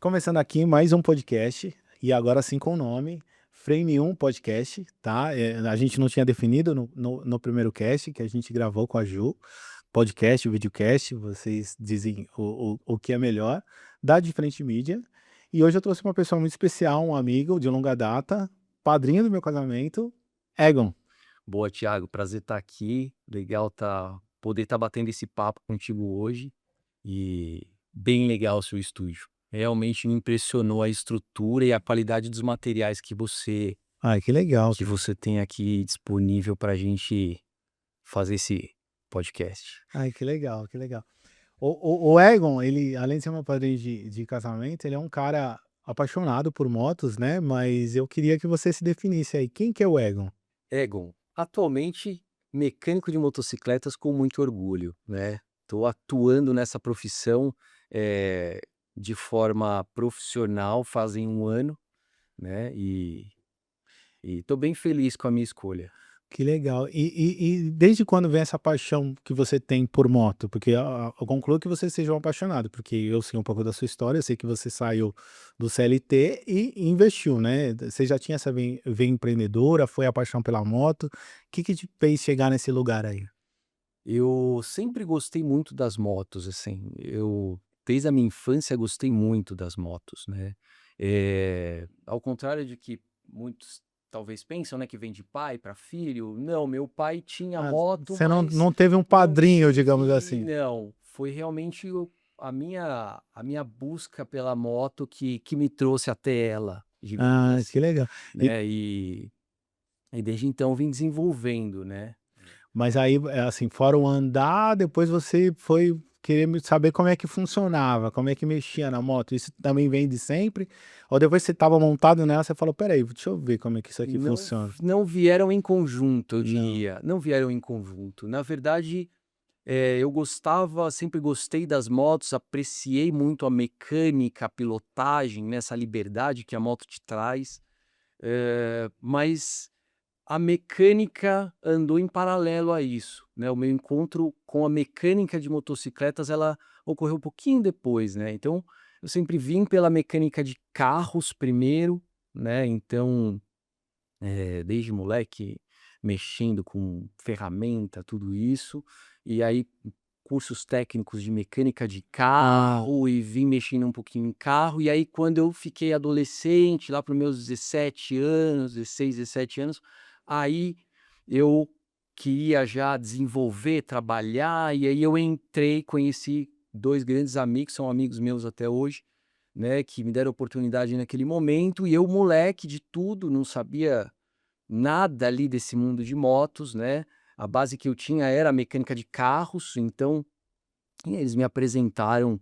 Começando aqui mais um podcast, e agora sim com o nome Frame 1 Podcast, tá? A gente não tinha definido no primeiro cast que a gente gravou com a Ju, podcast, videocast, vocês dizem o que é melhor, da Diferente Mídia. E hoje eu trouxe uma pessoa muito especial, um amigo de longa data, padrinho do meu casamento, Egon. Boa, Thiago, prazer estar aqui. Legal poder estar batendo esse papo contigo hoje. E bem legal o seu estúdio. Realmente me impressionou a estrutura e a qualidade dos materiais Ai, que legal. que você tem aqui disponível para a gente fazer esse podcast. Ai, que legal, que legal. O Egon, ele, além de ser meu padrinho de casamento, ele é um cara apaixonado por motos, né? Mas eu queria que você se definisse aí. Quem que é o Egon? Egon, atualmente mecânico de motocicletas com muito orgulho, né? Estou atuando nessa profissão de forma profissional fazem um ano, né? E tô bem feliz com a minha escolha. Que legal. E desde quando vem essa paixão que você tem por moto? Porque eu concluo que você seja um apaixonado, porque eu sei um pouco da sua história, eu sei que você saiu do CLT e investiu, né? Você já tinha essa veia empreendedora, foi a paixão pela moto. O que que te fez chegar nesse lugar aí? Eu sempre gostei muito das motos, assim, desde a minha infância gostei muito das motos, né. Ao contrário de que muitos talvez pensam, né, que vem de pai para filho, não, meu pai tinha Ah, moto, você não, mas não teve um não padrinho, digamos tive assim. não, foi realmente a minha busca pela moto que me trouxe até ela, digamos Ah, que assim, legal. E né, e desde então vim desenvolvendo, né. mas aí, assim, fora o andar, depois você foi querer saber como é que funcionava, como é que mexia na moto. Isso também vem de sempre? Ou depois você estava montado nela, você falou: "Espera aí, deixa eu ver como é que isso aqui Não funciona". não vieram em conjunto, eu Não. diria, não vieram em conjunto. Na verdade, eu sempre gostei das motos, apreciei muito a mecânica, a pilotagem, né, essa liberdade que a moto te traz, mas a mecânica andou em paralelo a isso, né, o meu encontro com a mecânica de motocicletas, ela ocorreu um pouquinho depois, né, então eu sempre vim pela mecânica de carros primeiro, né, então desde moleque, mexendo com ferramenta, tudo isso, e aí cursos técnicos de mecânica de Ah, carro e vim mexendo um pouquinho em carro, e aí quando eu fiquei adolescente, lá para os meus 17 anos, 16, 17 anos, aí eu queria já desenvolver, trabalhar, e aí eu entrei, conheci 2 grandes amigos, são amigos meus até hoje, né, que me deram oportunidade naquele momento, e eu moleque de tudo, não sabia nada ali desse mundo de motos, né, a base que eu tinha era a mecânica de carros, então eles me apresentaram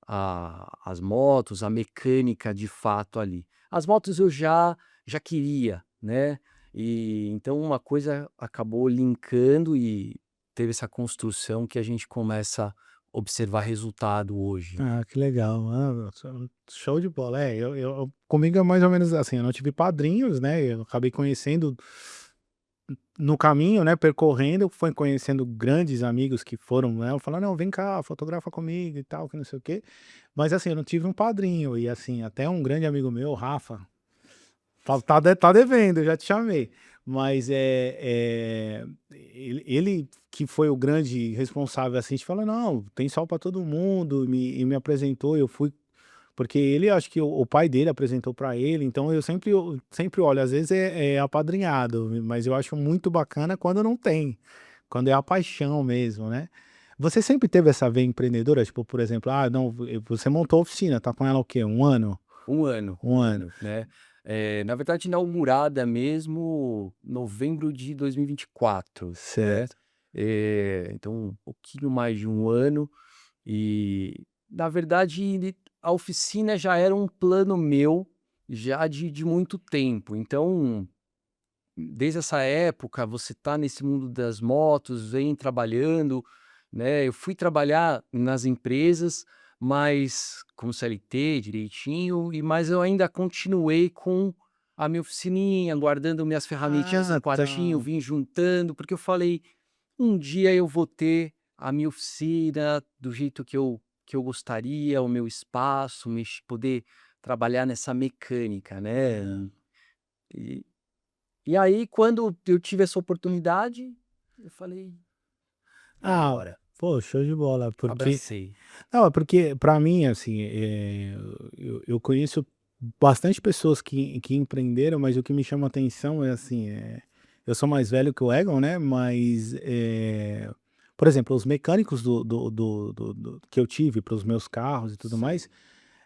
as motos, a mecânica de fato ali. As motos eu já queria, né, e então uma coisa acabou linkando e teve essa construção que a gente começa a observar resultado hoje. que legal. Show de bola. É, comigo é mais ou menos assim, eu não tive padrinhos, né, eu acabei conhecendo no caminho, né, percorrendo, foi conhecendo grandes amigos que foram, né, falando: "Não, vem cá, fotografa comigo e tal, que não sei o quê". Mas assim, eu não tive um padrinho e assim, até um grande amigo meu, o Rafa, tá devendo, eu já te chamei. Mas, ele que foi o grande responsável, assim, de falar: "Não, tem sol para todo mundo", e me apresentou, eu fui porque ele acho que o pai dele apresentou para ele, então eu sempre olho, às vezes é apadrinhado, mas eu acho muito bacana quando não tem, quando é a paixão mesmo, né. Você sempre teve essa veia empreendedora? Tipo, por exemplo, não, você montou a oficina, tá com ela o quê? Um ano? Um Um ano. ano, né. Na verdade inaugurada mesmo novembro de 2024, né. Certo. Então um pouquinho mais de um ano, e na verdade a oficina já era um plano meu, já de muito tempo, então desde essa época você tá nesse mundo das motos, vem trabalhando, né, eu fui trabalhar nas empresas, mas como CLT direitinho, mas eu ainda continuei com a minha oficininha, guardando minhas ferramentinhas no Ah, quartinho, tá. vim juntando, porque eu falei: "Um dia eu vou ter a minha oficina do jeito que eu gostaria, o meu espaço, poder trabalhar nessa mecânica, né. E e aí quando eu tive essa oportunidade, eu falei: "É Ah, agora", pô, show de bola, porque abracei. não, é porque para mim, assim, eu conheço bastante pessoas que empreenderam, mas o que me chama atenção é assim, eu sou mais velho que o Egon, né, mas, por exemplo, os mecânicos que eu tive para os meus carros e tudo Sim, mais,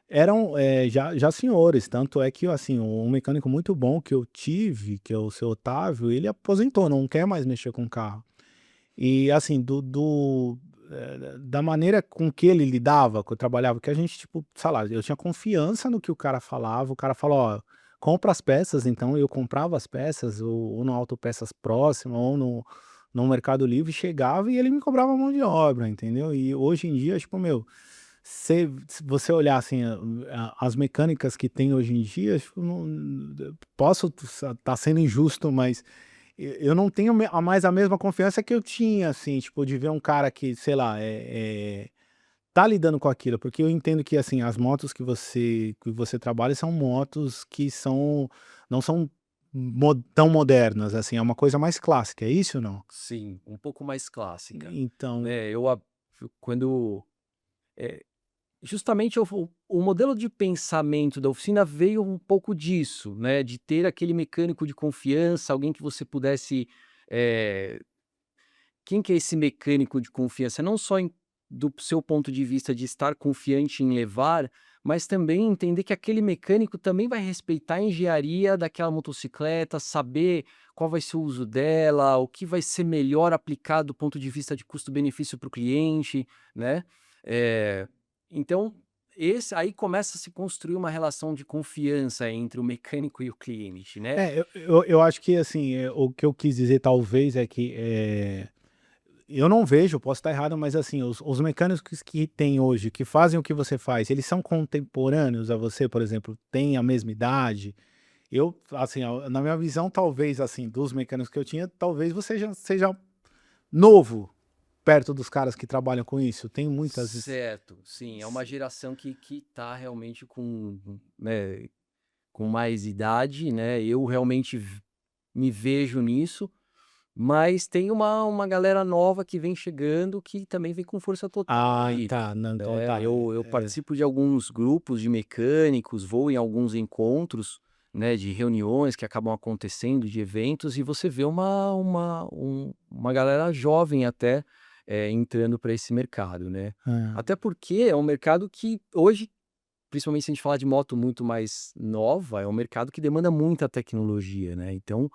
eram, já senhores, tanto é que, assim, um mecânico muito bom que eu tive, que é o seu Otávio, ele aposentou, não quer mais mexer com carro. E assim, da maneira com que ele lidava, que eu trabalhava, que a gente tipo, sei lá, eu tinha confiança no que o cara falou: "Ó, compra as peças", então eu comprava as peças, ou no Autopeças próximo, ou no Mercado Livre, chegava e ele me cobrava mão de obra, entendeu. E hoje em dia, tipo, meu, se você olhar assim, as mecânicas que tem hoje em dia, tipo, não posso estar sendo injusto, mas eu não tenho mais a mesma confiança que eu tinha, assim, tipo, de ver um cara que, sei lá, tá lidando com aquilo, porque eu entendo que, assim, as motos que você trabalha são motos que não são tão modernas, assim, é uma coisa mais clássica, é isso ou não? sim, um pouco mais clássica, Então, né. Quando, eh, justamente o modelo de pensamento da oficina veio um pouco disso, né, de ter aquele mecânico de confiança, alguém que você pudesse, eh quem que é esse mecânico de confiança? Não só do seu ponto de vista de estar confiante em levar, mas também entender que aquele mecânico também vai respeitar a engenharia daquela motocicleta, saber qual vai ser o uso dela, o que vai ser melhor aplicado do ponto de vista de custo-benefício para o cliente, né? Eh, então, esse aí começa a se construir uma relação de confiança entre o mecânico e o cliente, né? eu acho que, assim, o que eu quis dizer talvez é que, eu não vejo, posso estar errado, mas assim, os mecânicos que tem hoje, que fazem o que você faz, eles são contemporâneos a você, por exemplo, têm a mesma idade? Eu, assim, na minha visão, talvez, assim, dos mecânicos que eu tinha, talvez você já seja novo perto dos caras que trabalham com isso. Tem muitas Certo, sim, é uma geração que tá realmente com, né, com mais idade, né, eu realmente me vejo nisso, mas tem uma galera nova que vem chegando, que também vem com força total ah, aí, tá, não, então né, tá, eu participo de alguns grupos de mecânicos, vou em alguns encontros, né, de reuniões que acabam acontecendo, de eventos, e você vê uma galera jovem até, entrando para esse mercado, né. Até porque é um mercado que hoje, principalmente se a gente falar de moto muito mais nova, é um mercado que demanda muita tecnologia, né, então,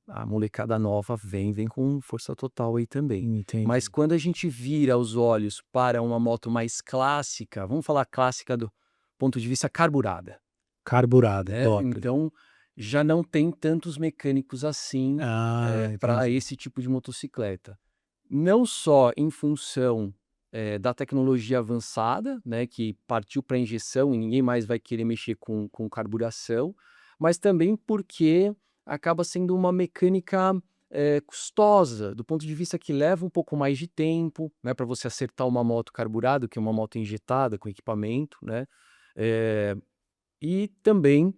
a molecada nova vem com força total aí também. Mas Entendi. quando a gente vira os olhos para uma moto mais clássica, vamos falar clássica do ponto de vista carburada, Carburada, né, top. então já não tem tantos mecânicos assim, Ah, para entendi. esse tipo de motocicleta. Não só em função, da tecnologia avançada, né, que partiu para injeção e ninguém mais vai querer mexer com carburação, mas também porque acaba sendo uma mecânica, custosa, do ponto de vista que leva um pouco mais de tempo, né, para você acertar uma moto carburada, que é uma moto injetada com equipamento, né, eh, e também,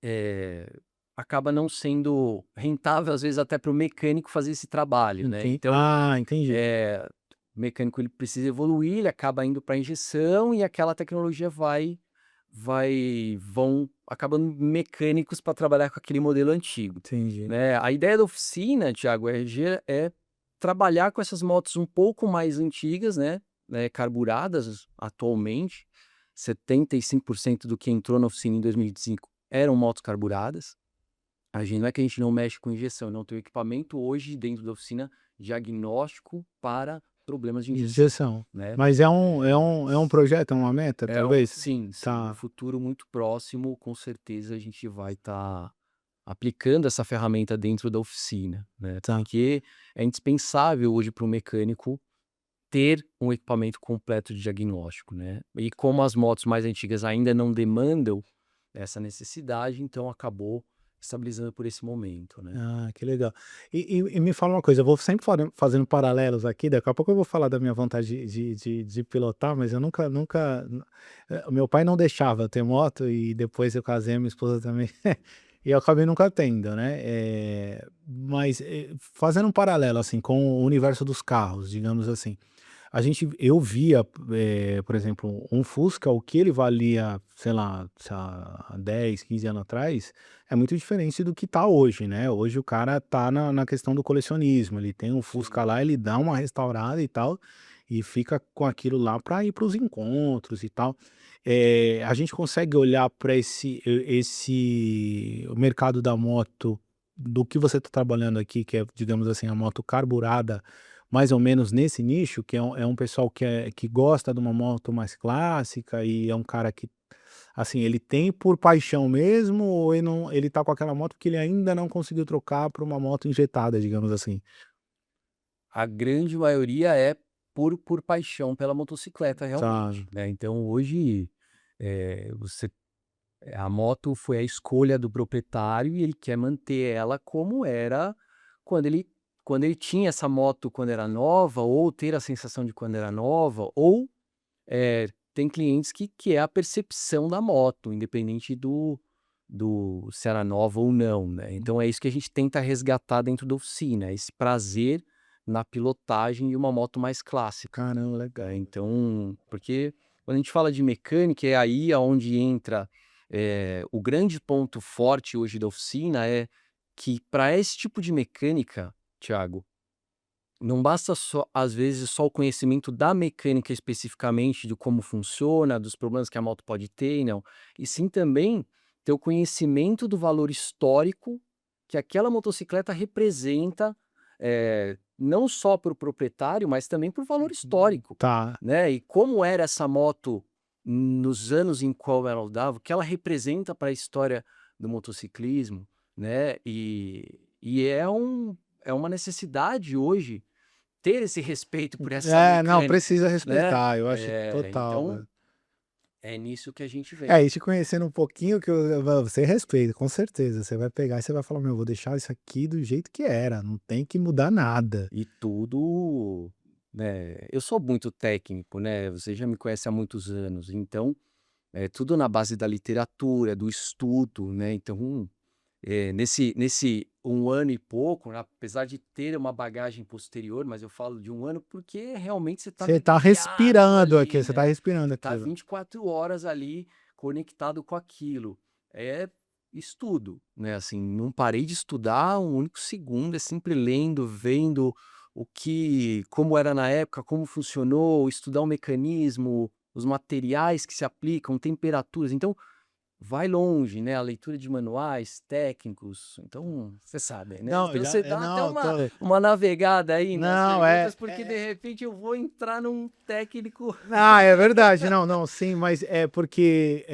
eh, acaba não sendo rentável, às vezes, até para o mecânico fazer esse trabalho, né. Então, Entendi. o mecânico ele precisa evoluir, ele acaba indo para injeção e aquela tecnologia vão acabando mecânicos para trabalhar com aquele modelo antigo, Entendi. né. A ideia da oficina, Thiago, é trabalhar com essas motos um pouco mais antigas, né, carburadas atualmente, 75% do que entrou na oficina em 2005 eram motos carburadas. A gente não é que a gente não mexe com injeção, não tem o equipamento hoje dentro da oficina diagnóstico para problemas de injeção, Injeção. né. Mas é um projeto, é uma meta, talvez? Sim, sim, no Tá. futuro muito próximo, com certeza a gente vai estar aplicando essa ferramenta dentro da oficina, né, Tá. porque é indispensável hoje para o mecânico ter um equipamento completo de diagnóstico, né. E como as motos mais antigas ainda não demandam essa necessidade, então acabou estabilizando por esse momento, né. Ah, que legal. E me fala uma coisa, eu vou sempre fazendo paralelos aqui, daqui a pouco eu vou falar da minha vontade de pilotar, mas eu o meu pai não deixava eu ter moto e depois eu casei, a minha esposa também, e eu acabei nunca tendo, né, mas, fazendo um paralelo, assim, com o universo dos carros, digamos assim, eu via, por exemplo, um Fusca, o que ele valia, sei lá, há 10, 15 anos atrás, é muito diferente do que tá hoje, né. Hoje o cara tá na questão do colecionismo, ele tem um Fusca Sim. lá, ele dá uma restaurada e tal, e fica com aquilo lá para ir para os encontros e tal. A gente consegue olhar para esse o mercado da moto, do que você tá trabalhando aqui, que é, digamos assim, a moto carburada, mais ou menos nesse nicho, que é um pessoal que gosta de uma moto mais clássica e é um cara que, assim, ele tem por paixão mesmo ou ele tá com aquela moto porque ele ainda não conseguiu trocar para uma moto injetada, digamos assim? A grande maioria é por paixão pela motocicleta Tá, realmente, né, então hoje, você a moto foi a escolha do proprietário e ele quer manter ela como era quando ele quando ele tinha essa moto quando era nova, ou ter a sensação de quando era nova, ou, tem clientes que é a percepção da moto, independente do se era nova ou não, né. Então é isso que a gente tenta resgatar dentro da oficina, esse prazer na pilotagem de uma moto mais clássica, caramba, legal. então porque quando a gente fala de mecânica, é aí aonde entra, o grande ponto forte hoje da oficina é que para esse tipo de mecânica, Thiago, não basta só às vezes, só o conhecimento da mecânica especificamente, de como funciona, dos problemas que a moto pode ter e não, e sim também ter o conhecimento do valor histórico que aquela motocicleta representa, não só para o proprietário, mas também para o valor histórico, Tá. né, e como era essa moto nos anos em qual ela andava, o que ela representa para a história do motociclismo, né, e é uma necessidade hoje ter esse respeito por essa É, não, mecânica, precisa né. respeitar, eu acho total. Então, é nisso que a gente vê. E te conhecendo um pouquinho que você respeita, com certeza, você vai pegar e você vai falar: "Meu, vou deixar isso aqui do jeito que era, não tem que mudar nada". E tudo, né, eu sou muito técnico, né, você já me conhece há muitos anos, então, é tudo na base da literatura, do estudo, né, então, nesse 1 ano e pouco, né, apesar de ter uma bagagem posterior, mas eu falo de 1 ano, porque realmente você está Você tá viciado respirando aqui, ali, você tá né, respirando você tá aquilo. 24 horas ali conectado com aquilo. É estudo, né, assim, não parei de estudar um único segundo, é sempre lendo, vendo como era na época, como funcionou, estudar o mecanismo, os materiais que se aplicam, temperaturas, então vai longe, né, a leitura de manuais técnicos, então, você sabe, né, Não, então já você dá até não, tô uma navegada aí nas não, perguntas, porque de repente eu vou entrar num técnico. é verdade. Não, não, sim, mas é porque,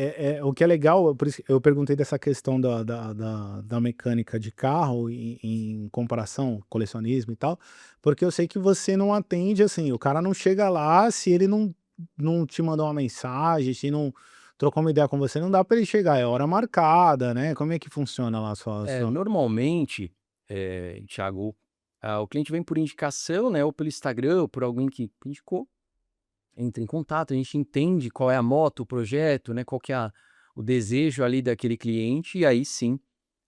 o que é legal, por isso que eu perguntei dessa questão da mecânica de carro em comparação, colecionismo e tal, porque eu sei que você não atende, assim, o cara não chega lá se ele não te mandou uma mensagem, se não trocou uma ideia com você, não dá pra ele chegar, é hora marcada, né, como é que funciona lá a sua Normalmente, Thiago, o cliente vem por indicação, né, ou pelo Instagram ou por alguém que indicou, entra em contato, a gente entende qual é a moto, o projeto, né, qual que é o desejo ali daquele cliente, e aí sim,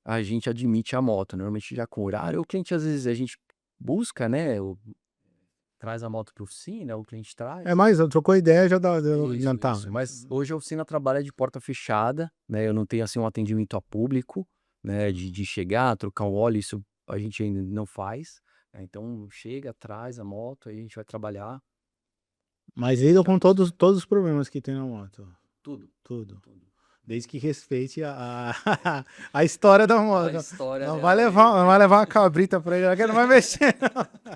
a gente admite a moto, normalmente já com horário, o cliente às vezes a gente busca, né, traz a moto para oficina, o cliente é traz. mais, trocou ideia, já Isso, tá. isso. Mas hoje a oficina trabalha de porta fechada, né, eu não tenho, assim, um atendimento a público, né, de chegar, trocar o óleo, isso a gente ainda não faz, né, então chega, traz a moto, aí a gente vai trabalhar, Mas lida com fechamos. todos os problemas que tem na moto, Tudo, tudo. tudo. Desde que respeite a história da A moto. história Não vai dela levar ali. não vai levar uma cabrita pra ele, que não vai mexer não.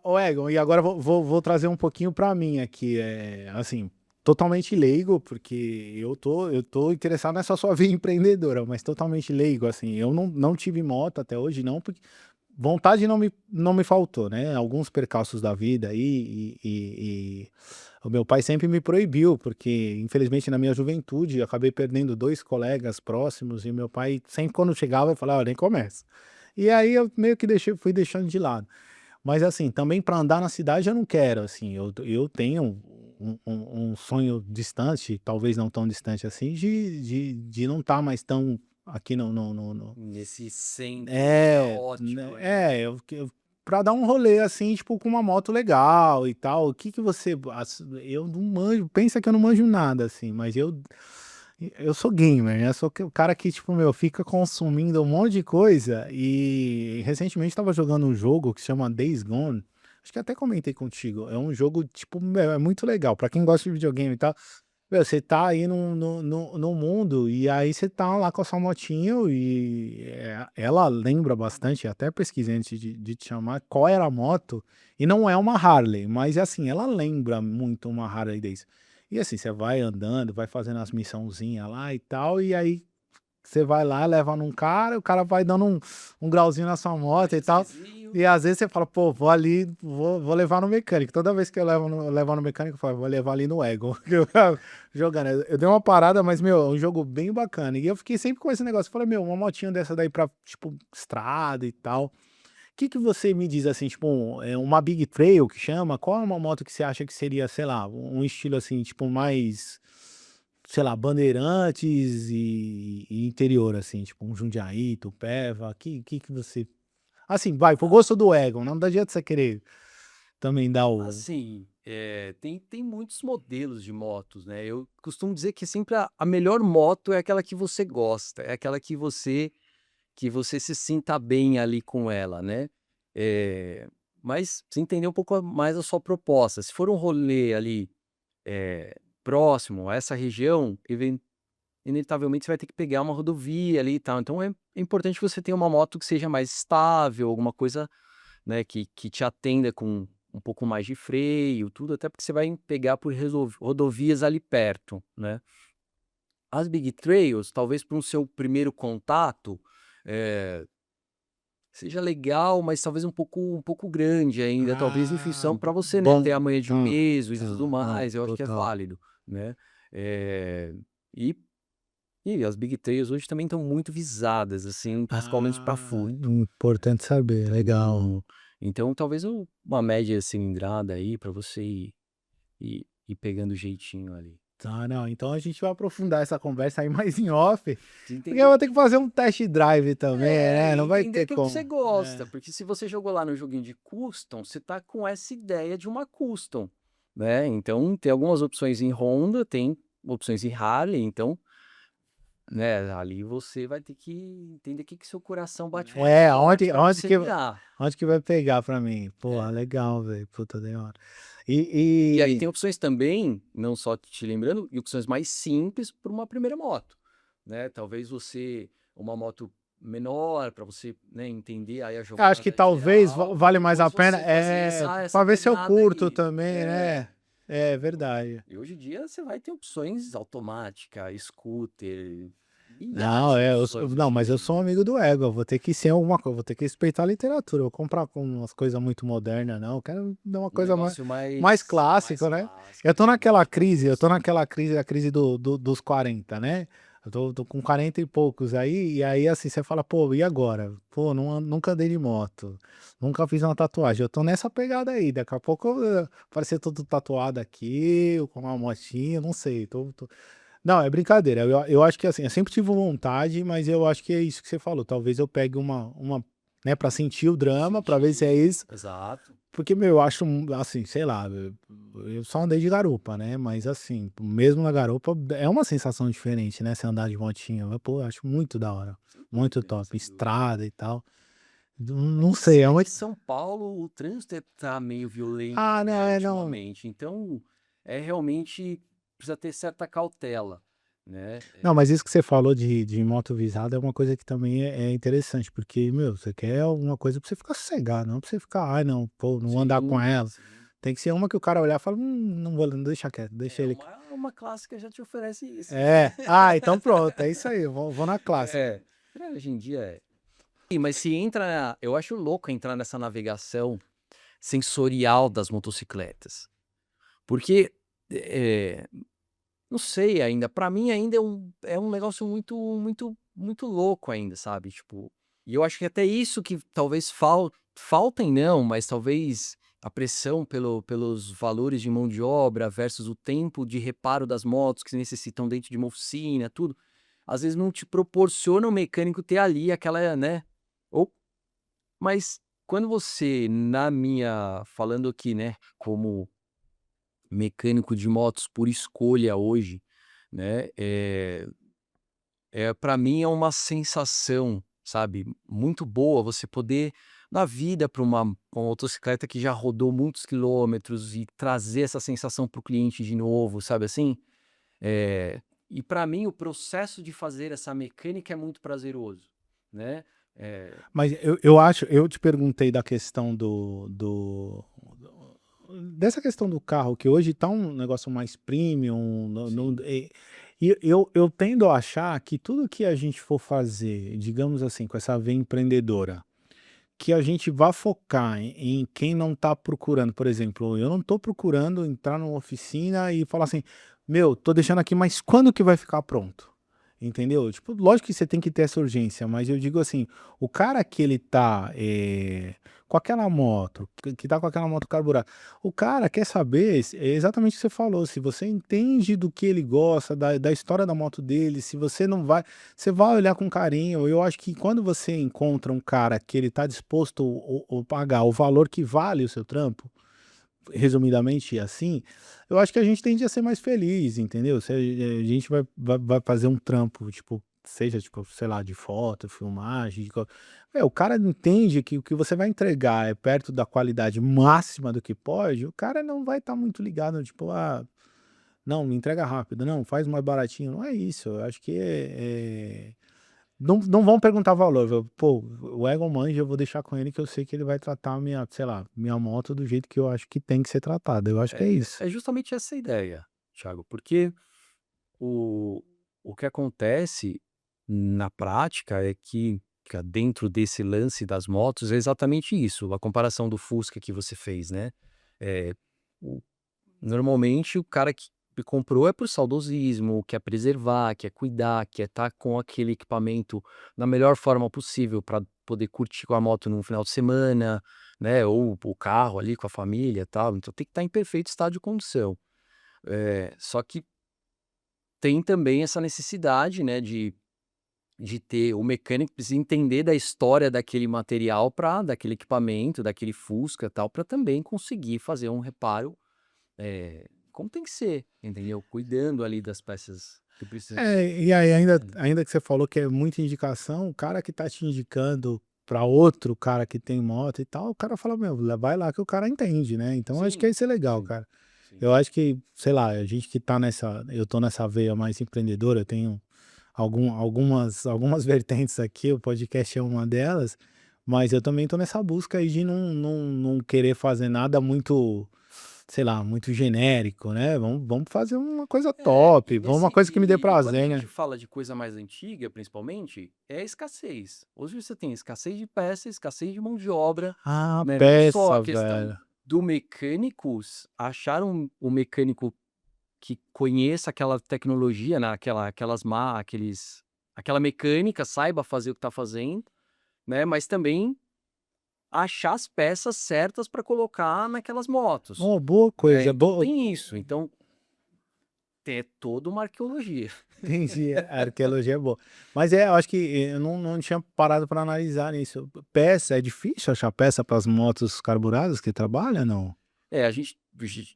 Ô Egon, e agora vou trazer um pouquinho pra mim aqui, assim, totalmente leigo, porque eu tô interessado nessa sua vida empreendedora, mas totalmente leigo, assim, eu não tive moto até hoje não, porque vontade não me faltou, né, alguns percalços da vida aí o meu pai sempre me proibiu, porque infelizmente na minha juventude eu acabei perdendo 2 colegas próximos e meu pai sempre quando chegava ele falava: "Ó, nem começa". E aí eu meio que fui deixando de lado. Mas assim, também para andar na cidade eu não quero, assim, eu tenho um sonho distante, talvez não tão distante assim, de não estar mais tão aqui no Nesse centro é, né, caótico ali. eu pra dar um rolê, assim, tipo, com uma moto legal e tal, o que que você eu não manjo, pensa que eu não manjo nada, assim, mas eu sou gamer, né, eu sou o cara que, tipo, meu, fica consumindo um monte de coisa e recentemente estava jogando um jogo que se chama Days Gone, acho que até comentei contigo, é um jogo, tipo, meu, é muito legal, pra quem gosta de videogame e tal, meu, você tá aí no mundo, e aí você tá lá com a sua motinho e, ela lembra bastante, até pesquisei antes de te chamar, qual era a moto, e não é uma Harley, mas assim, ela lembra muito uma Harley Davidson. E assim, você vai andando, vai fazendo as missãozinhas lá e tal, e aí você vai lá, leva num cara, o cara vai dando um grauzinho na sua Um moto e tal. exercíciozinho. E às vezes você fala: "Pô, vou ali, vou levar no mecânico". Toda vez que eu levo no mecânico, eu falo: "Vou levar ali no Egon", que eu ficava jogando. Eu dei uma parada, mas, meu, é um jogo bem bacana. E eu fiquei sempre com esse negócio, eu falei: "Meu, uma motinha dessa daí pra, tipo, estrada e tal". O que que você me diz, assim, tipo, uma Big Trail que chama? Qual é uma moto que você acha que seria, sei lá, um estilo, assim, tipo, mais, sei lá, Bandeirantes e interior, assim, tipo um Jundiaí, Itupeva, que você assim, vai, pro Ah, gosto do Egon, não adianta você querer também dar o assim, tem muitos modelos de motos, né, eu costumo dizer que sempre a melhor moto é aquela que você gosta, é aquela que você se sinta bem ali com ela, né. Mas precisa entender um pouco mais a sua proposta, se for um rolê ali, próximo a essa região, inevitavelmente você vai ter que pegar uma rodovia ali e tal, então é importante que você tenha uma moto que seja mais estável, alguma coisa, né, que te atenda com um pouco mais de freio, tudo, até porque você vai pegar por rodovias ali perto, né. As big trails, talvez para um seu primeiro contato, eh, seja legal, mas talvez um pouco grande ainda, talvez em ah, função para você, né, ter bom. a manha de Hã, peso e tudo tá, não, mais, eu acho que é total. válido, né. Eh, e e as big trails hoje também estão muito visadas, assim, principalmente para Ah, furto, importante saber, legal. tudo. Então talvez uma média cilindrada aí para você ir pegando o jeitinho ali. Tá, não, então a gente vai aprofundar essa conversa aí mais em off, De porque eu entender vou ter que fazer um test drive também, né, e não vai entender ter aquilo que você como. gosta, É. porque se você jogou lá no joguinho de custom, você tá com essa ideia de uma custom, né, então tem algumas opções em Honda, tem opções em Harley, então, né, ali você vai ter que entender o que que seu coração bate mais É, forte onde para onde você que virar. onde que vai pegar pra mim? Porra, É. legal, velho, puta, da hora. E aí E tem opções também, não só te lembrando, e opções mais simples para uma primeira moto, né, talvez uma moto menor para você, né, entender aí a eu acho que jogada talvez geral e vale mais a depois pena, você fazer essa pra ver se eu pegada curto aí. também, né. É, verdade. E hoje em dia você vai ter opções automática, scooter, Não, milhares de opções não, hoje em mas eu dia. sou um amigo do ego, eu vou ter que ser alguma coisa, vou ter que respeitar a literatura, eu vou comprar com umas coisas muito modernas não, eu quero dar uma Um coisa negócio mais mais clássico, né. clássico, Eu tô minimalista. naquela crise, a crise dos 40, né. Eu tô com 40 e poucos aí, e aí, assim, você fala: "Pô, e agora? Pô, nunca andei de moto, nunca fiz uma tatuagem", eu tô nessa pegada aí, daqui a pouco eu aparecer todo tatuado aqui, com uma motinha, não sei, tô não, é brincadeira. Eu acho que, assim, eu sempre tive vontade, mas eu acho que é isso que você falou. Talvez eu pegue né, pra sentir o drama, pra ver se é Sentir, isso. exato. Porque, meu, eu acho, assim, sei lá, eu só andei de garupa, né? Mas, assim, mesmo na garupa, é uma sensação diferente, né? Você andar de motinha. Pô, eu acho muito da hora. Sem Muito dúvida, top. sem dúvida. Estrada e tal. É Não que sei, é é que muito. São Paulo, o trânsito tá meio Ah, violento, não, né, não. ultimamente, então, realmente precisa ter certa cautela, né. Não, mas isso que você falou de moto visada é uma coisa que também é interessante, porque, meu, você quer alguma coisa pra você ficar sossegado, não pra você ficar: "Ai não, pô, não vou andar com Sim, ela". sim. Tem que ser uma que o cara olhar e fala: não vou, não, deixa quieto, deixa É, ele". uma clássica já te oferece isso. É. Ah, então pronto, é isso aí, vou na clássica. É, hoje em dia é. Sim, mas se entra, eu acho louco entrar nessa navegação sensorial das motocicletas, porque, eh, não sei ainda, pra mim ainda é um negócio muito louco ainda, sabe, tipo, e eu acho que até isso que talvez faltem não, mas talvez a pressão pelos valores de mão de obra versus o tempo de reparo das motos que necessitam dentro de uma oficina, tudo, às vezes não te proporciona o mecânico ter ali aquela, né, ou mas quando você falando aqui, né, como mecânico de motos por escolha hoje, né, para mim é uma sensação, sabe, muito boa você poder dar vida para uma motocicleta que já rodou muitos quilômetros e trazer essa sensação para o cliente de novo, sabe assim? Eh, e para mim o processo de fazer essa mecânica é muito prazeroso, né. Eh Mas eu acho, eu te perguntei da questão dessa questão do carro, que hoje tá um negócio mais premium, sim, e eu tendo a achar que tudo que a gente for fazer, digamos assim, com essa veia empreendedora, que a gente vá focar em quem não está procurando, por exemplo, eu não estou procurando entrar numa oficina e falar assim: "Meu, tô deixando aqui, mas quando que vai ficar pronto?", entendeu? Tipo, lógico que você tem que ter essa urgência, mas eu digo assim, o cara que ele tá, com aquela moto, que tá com aquela moto carburada, o cara quer saber, é exatamente o que você falou, se você entende do que ele gosta, da história da moto dele, se você não vai, você vai olhar com carinho. Eu acho que quando você encontra um cara que ele tá disposto o pagar o valor que vale o seu trampo, resumidamente assim, eu acho que a gente tende a ser mais feliz, entendeu? Se a gente vai fazer um trampo, tipo, seja, tipo, sei lá, de foto, filmagem, o cara entende que o que você vai entregar é perto da qualidade máxima do que pode, o cara não vai estar muito ligado, tipo: "Ah, não, me entrega rápido, não, faz mais baratinho", não é isso, eu acho que não vão perguntar valor, pô, o Egon manja, eu vou deixar com ele que eu sei que ele vai tratar a minha, sei lá, minha moto do jeito que eu acho que tem que ser tratada, eu acho que é isso. é justamente essa a ideia, Thiago, porque o o que acontece na prática é que dentro desse lance das motos é exatamente isso, a comparação do Fusca que você fez, né. Eh, o normalmente o cara que comprou é por saudosismo, quer preservar, quer cuidar, quer estar com aquele equipamento na melhor forma possível para poder curtir com a moto num final de semana, né, ou o carro ali com a família, e tal, então tem que estar em perfeito estado de condição. Só que tem também essa necessidade, né, de ter o mecânico precisa entender da história daquele material para daquele equipamento, daquele Fusca, tal, para também conseguir fazer um reparo, como tem que ser, entendeu? Cuidando ali das peças que precisam E aí ainda ser. ainda que você falou que é muita indicação, o cara que tá te indicando para outro cara que tem moto e tal, o cara fala: "Meu, vai lá que o cara entende", né, então acho que Sim, isso é legal, sim, cara. sim. Eu acho que, sei lá, a gente que tá nessa, eu tô nessa veia mais empreendedora, eu tenho algumas vertentes aqui, o podcast é uma delas, mas eu também tô nessa busca aí de não querer fazer nada muito, sei lá, muito genérico, né, vamos fazer uma coisa top, vamos uma coisa que me dê Quando a prazer, gente né. fala de coisa mais antiga, principalmente, é a escassez. Hoje você tem escassez de peça, escassez de mão de obra, Ah, né, não só a peça, questão velho. do mecânicos achar o mecânico que conheça aquela tecnologia, né, aquela mecânica, saiba fazer o que está fazendo, né, mas também achar as peças certas para colocar naquelas motos, Oh, boa né, coisa, então boa. tem isso, então tem toda uma arqueologia. Entendi, a arqueologia é boa. Mas eu acho que eu não tinha parado para analisar isso. Peça, é difícil achar peça para as motos carburadas que trabalha, não? A gente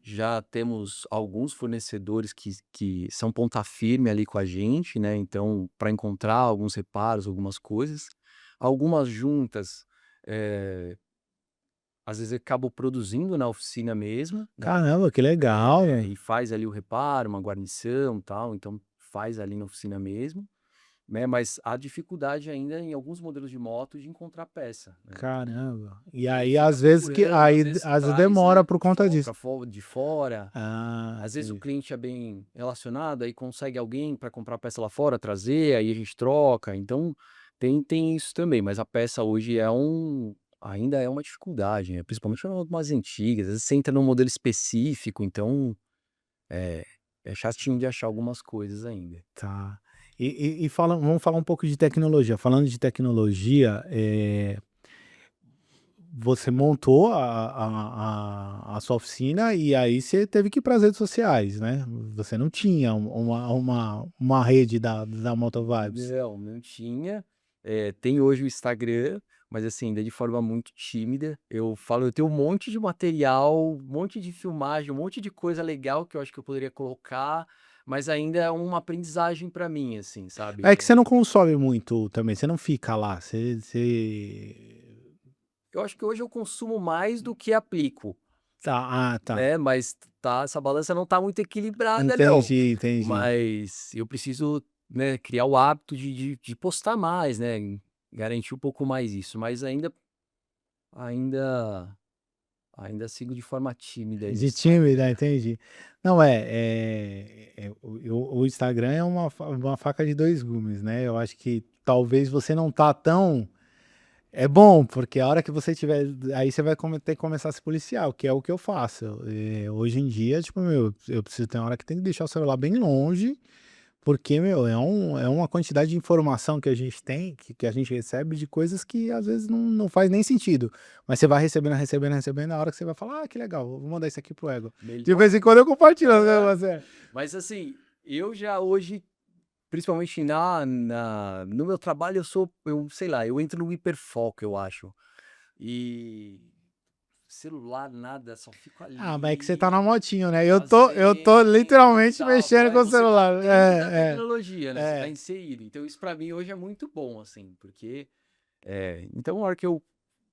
já temos alguns fornecedores que são ponta firme ali com a gente, né, então para encontrar alguns reparos, algumas coisas. Algumas juntas, eh, às vezes acabo produzindo na oficina mesmo, né, Caramba, que legal. e faz ali o reparo, uma guarnição, tal, então faz ali na oficina mesmo, né, mas há dificuldade ainda em alguns modelos de moto de encontrar peça, né. Caramba. E E aí aí, fica às vezes que procurando, às vezes às vezes traz, demora por conta disso. de fora. Ah, Às vezes o entendi. cliente é bem relacionado, aí consegue alguém para comprar peça lá fora, trazer, aí a gente troca. Então, tem isso também, mas a peça hoje ainda é uma dificuldade, né? Principalmente umas antigas. Às vezes você entra num modelo específico, então é, é chatinho de achar algumas coisas ainda. Tá. Vamos falar um pouco de tecnologia. Falando de tecnologia, você montou a sua oficina e aí você teve que ir para as redes sociais, né? Você não tinha uma rede da Motovibes. Não tinha. Tem hoje o Instagram, mas assim, ainda de forma muito tímida. Eu falo, eu tenho um monte de material, um monte de filmagem, um monte de coisa legal que eu acho que eu poderia colocar, mas ainda é uma aprendizagem para mim, assim, sabe? É que você não consome muito também, você não fica lá, Eu acho que hoje eu consumo mais do que aplico, tá, tá. né? Mas essa balança não tá muito equilibrada, não. Entendi, entendi. Mas eu preciso, né, criar o hábito de postar mais, né? Garantir um pouco mais isso. Mas ainda, ainda sigo de forma tímida aí no De Instagram. tímida, entendi. Não, o Instagram é uma faca de 2 gumes, né, eu acho que talvez você não tá tão é bom, porque a hora que você tiver aí você vai ter que começar a se policiar, que é o que eu faço. Hoje em dia, tipo, meu, eu preciso ter uma hora que tem que deixar o celular bem longe, porque, meu, é uma quantidade de informação que a gente tem, que a gente recebe de coisas que às vezes não faz nem sentido. Mas você vai recebendo, recebendo, recebendo, na hora que você vai falar: "Ah, que legal, vou mandar isso aqui pro ego". De Melhor. vez em quando eu compartilho, né, É, você. mas assim, eu já hoje, principalmente no meu trabalho, eu sei lá, eu entro no hiperfoco, eu acho. E celular, nada, só fico Ah, mas é que você tá ali na motinho, né, eu tô fazendo e literalmente tal. mexendo com o Você tá celular. dentro da É, tecnologia, né? Você tá é, inserido. Então, isso pra mim hoje é muito bom, assim, porque então, a hora que eu,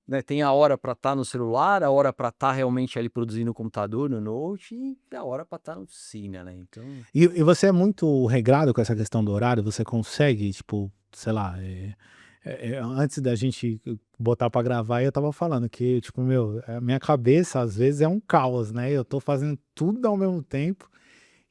né, tem a hora pra estar no celular, a hora pra estar realmente ali produzindo no computador, no note, e a hora pra estar na oficina, né? Então, e você é muito regrado com essa questão do horário? Você consegue, tipo, sei lá, antes da gente botar pra gravar, eu estava falando que, tipo, meu, a minha cabeça às vezes é um caos, né, eu tô fazendo tudo ao mesmo tempo,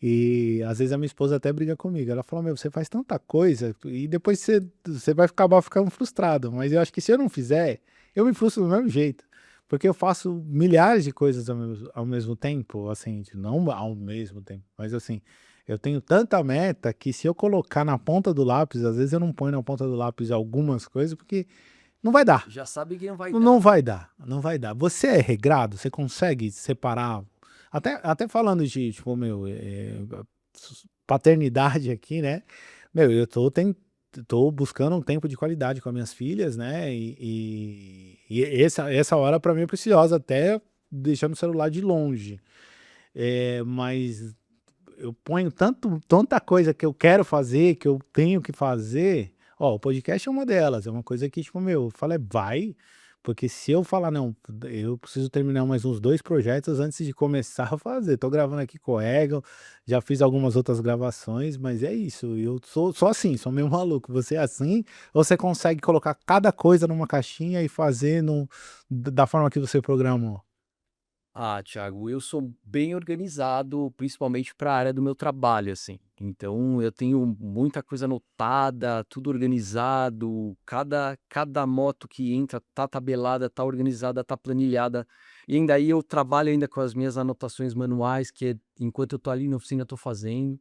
e às vezes a minha esposa até briga comigo, ela fala: "Meu, você faz tanta coisa e depois você vai acabar ficando frustrado", mas eu acho que se eu não fizer, eu me frustro do mesmo jeito, porque eu faço milhares de coisas ao mesmo tempo, assim, não ao mesmo tempo, mas assim, eu tenho tanta meta que se eu colocar na ponta do lápis, às vezes eu não ponho na ponta do lápis algumas coisas, porque não vai dar. já sabe que não vai Não dar. vai dar, não vai dar. Você é regrado? Você consegue separar? Até falando de, tipo, meu, paternidade aqui, né? Meu, tô buscando um tempo de qualidade com as minhas filhas, né? E essa hora para mim é preciosa, até deixando o celular de longe. Mas eu ponho tanta coisa que eu quero fazer, que eu tenho que fazer. Ó, o podcast é uma delas, é uma coisa que, tipo, meu, eu falo, vai, porque se eu falar, não, eu preciso terminar mais uns 2 projetos antes de começar a fazer. Tô gravando aqui com o Egon, já fiz algumas outras gravações, mas é isso, eu sou assim, sou meio maluco. Você é assim, ou você consegue colocar cada coisa numa caixinha e fazer da forma que você programou? Ah, Thiago, eu sou bem organizado, principalmente para a área do meu trabalho, assim. Então, eu tenho muita coisa anotada, tudo organizado, cada moto que entra tá tabelada, tá organizada, tá planilhada. E ainda aí eu trabalho ainda com as minhas anotações manuais, que enquanto eu tô ali na oficina eu tô fazendo.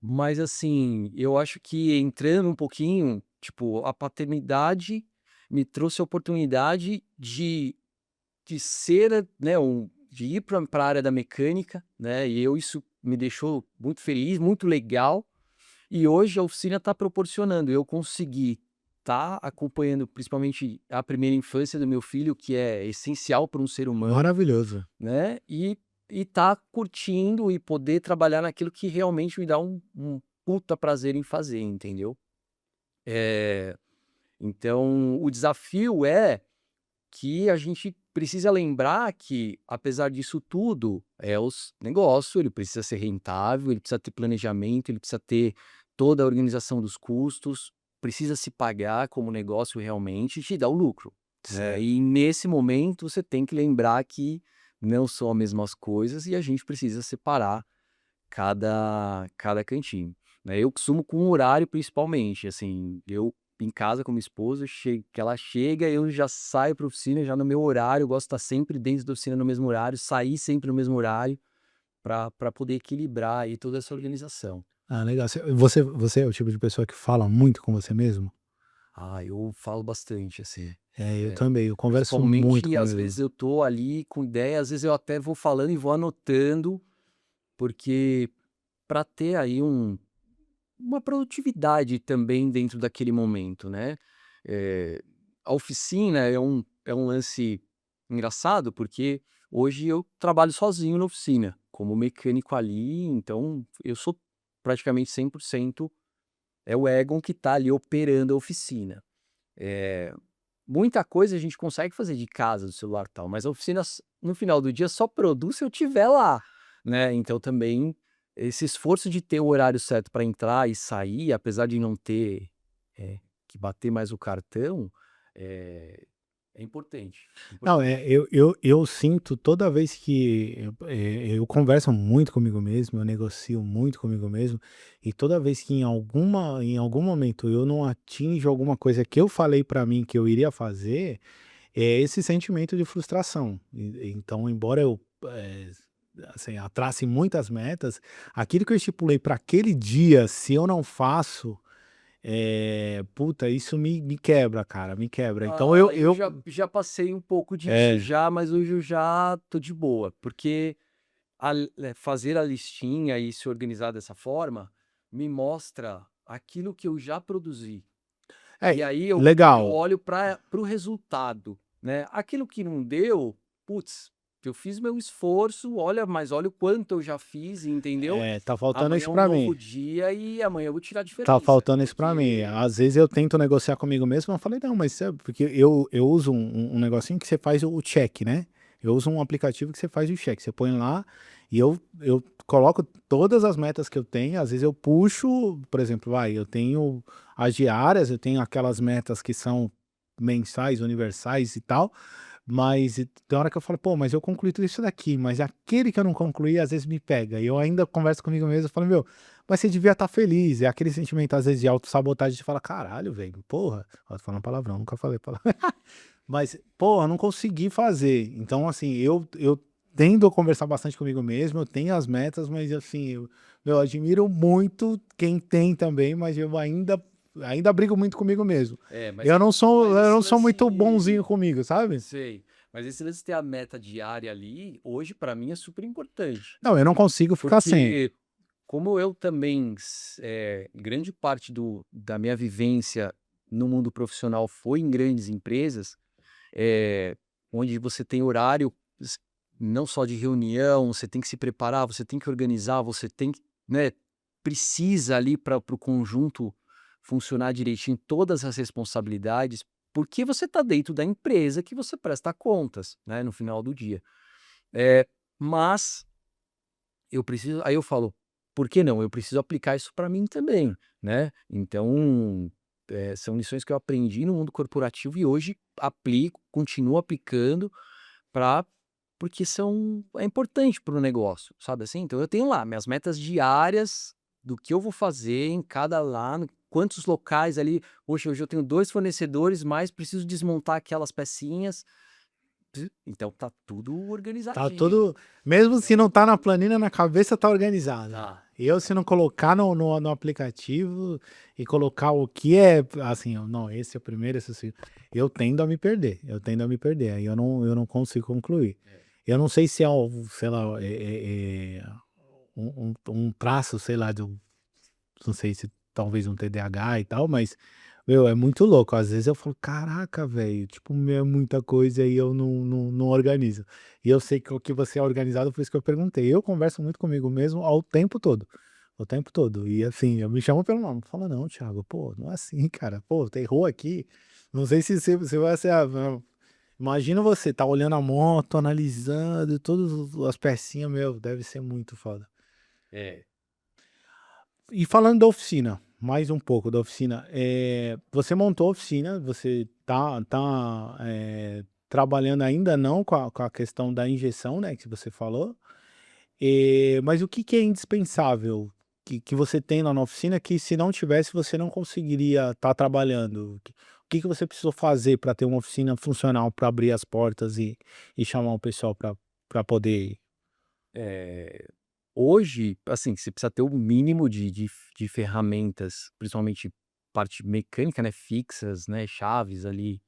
Mas assim, eu acho que entrando um pouquinho, tipo, a paternidade me trouxe a oportunidade de ser, né, de ir para a área da mecânica, né, e isso me deixou muito feliz, muito legal, e hoje a oficina está proporcionando eu conseguir estar acompanhando principalmente a primeira infância do meu filho, que é essencial para um ser humano, Maravilhoso. né, e tá curtindo e poder trabalhar naquilo que realmente me dá um puta prazer em fazer, entendeu? Eh, então o desafio é que a gente precisa lembrar que, apesar disso tudo, é os negócio, ele precisa ser rentável, ele precisa ter planejamento, ele precisa ter toda a organização dos custos, precisa se pagar como negócio realmente e te dar o lucro, né. Certo. E nesse momento você tem que lembrar que não são as mesmas coisas e a gente precisa separar cada cantinho. né? Eu costumo com horário principalmente, assim, eu em casa com minha esposa, que ela chega, eu já saio para oficina já no meu horário, eu gosto de estar sempre dentro da oficina no mesmo horário, sair sempre no mesmo horário, para poder equilibrar aí toda essa organização. Ah, legal. Você é o tipo de pessoa que fala muito com você mesmo? Ah, eu falo bastante, assim. É, eu É, também, eu converso muito principalmente, às comigo mesmo. vezes eu tô ali com ideia, às vezes eu até vou falando e vou anotando, porque para ter aí uma produtividade também dentro daquele momento, né? Eh, a oficina é um lance engraçado, porque hoje eu trabalho sozinho na oficina, como mecânico ali, então eu sou praticamente 100%, é o Egon que está ali operando a oficina. Eh, muita coisa a gente consegue fazer de casa, do celular e tal, mas a oficina no final do dia só produz se eu estiver lá, né, então também esse esforço de ter o horário certo para entrar e sair, apesar de não ter, que bater mais o cartão, é é importante, Não, importante. eu sinto toda vez que eu converso muito comigo mesmo, eu negocio muito comigo mesmo, e toda vez que em algum momento eu não atinjo alguma coisa que eu falei pra mim que eu iria fazer, é esse sentimento de frustração. Então, embora eu, assim, trace muitas metas, aquilo que eu estipulei para aquele dia, se eu não faço, puta, isso me quebra, cara, me quebra. Então Ah, eu já passei um pouco disso é, já, mas hoje eu já tô de boa, porque fazer a listinha e se organizar dessa forma, me mostra aquilo que eu já produzi. E é, aí eu legal. olho para o resultado, né. Aquilo que não deu, putz, eu fiz meu esforço, olha o quanto eu já fiz, entendeu. É, tá faltando Amanhã isso é um pra mim. novo dia e amanhã eu vou tirar a Tá diferença, faltando isso pra mim. porque Às vezes eu tento negociar comigo mesmo, eu falei: "Não, mas isso porque eu uso um negocinho que você faz o check, né. Eu uso um aplicativo que você faz o check, você põe lá e eu coloco todas as metas que eu tenho, às vezes eu puxo, por exemplo, eu tenho as diárias, eu tenho aquelas metas que são mensais, universais e tal, mas tem hora que eu falo: "Pô, mas eu concluí tudo isso daqui", mas aquele que eu não concluí, às vezes me pega, e eu ainda converso comigo mesmo, eu falo: "Meu, mas você devia estar feliz", é aquele sentimento, às vezes, de autossabotagem, de falar: "Caralho, velho, porra", ó, tô falando palavrão, nunca falei palavrão. Mas, porra, não consegui fazer. Então, assim, eu tendo a conversar bastante comigo mesmo, eu tenho as metas, mas, assim, eu admiro muito quem tem também, mas eu ainda brigo muito comigo mesmo. é, Eu mas esse não sou lance muito bonzinho comigo, sabe? sei, mas esse lance de ter a meta diária ali, hoje para mim é super importante, Não, eu não consigo ficar sem. porque como eu também, grande parte da minha vivência no mundo profissional foi em grandes empresas, eh, onde você tem horário, s não só de reunião, você tem que se preparar, você tem que organizar, você tem que, né, precisa ali para o conjunto funcionar direitinho, todas as responsabilidades, porque você está dentro da empresa que você presta contas, né, no final do dia. Mas eu preciso aí eu falo: "Por que não? Eu preciso aplicar isso para mim também", né. Então, são lições que eu aprendi no mundo corporativo e hoje aplico, continuo aplicando para porque é importante para o negócio, sabe assim? Então eu tenho lá minhas metas diárias do que eu vou fazer em cada lá, quantos locais ali, poxa, hoje eu tenho 2 fornecedores, mas preciso desmontar aquelas pecinhas, então tá tudo Tá organizadinho. tudo, mesmo se não tá na planilha, na cabeça tá organizada. Tá. Eu, se não colocar no aplicativo e colocar o que é, assim, não, esse é o primeiro, esse é o segundo, eu tendo a me perder, aí eu não consigo concluir. É. Eu não sei se é o, sei lá, um traço, sei lá, não sei se talvez um TDAH e tal, mas, meu, é muito louco. Às vezes eu falo: "Caraca, velho, tipo, meu, é muita coisa e eu não organizo". E eu sei que o que você é organizado, por isso que eu perguntei. Eu converso muito comigo mesmo ao tempo todo, o tempo todo. E, assim, eu me chamo pelo nome, fala: "Não, Thiago, pô, não é assim, cara. Pô, tu errou aqui". Não sei se vai ser imagina você tá olhando a moto, analisando todas as pecinhas, meu, deve ser muito foda. É. E falando da oficina, mais um pouco da oficina, você montou a oficina, você trabalhando ainda não com a questão da injeção, né, que você falou, mas o que que é indispensável? que você tem lá na oficina que se não tivesse você não conseguiria estar trabalhando? O que você precisou fazer para ter uma oficina funcional, para abrir as portas e chamar o pessoal para poder Eh, hoje, assim, você precisa ter o mínimo de ferramentas, principalmente parte mecânica, né, fixas, né, chaves ali,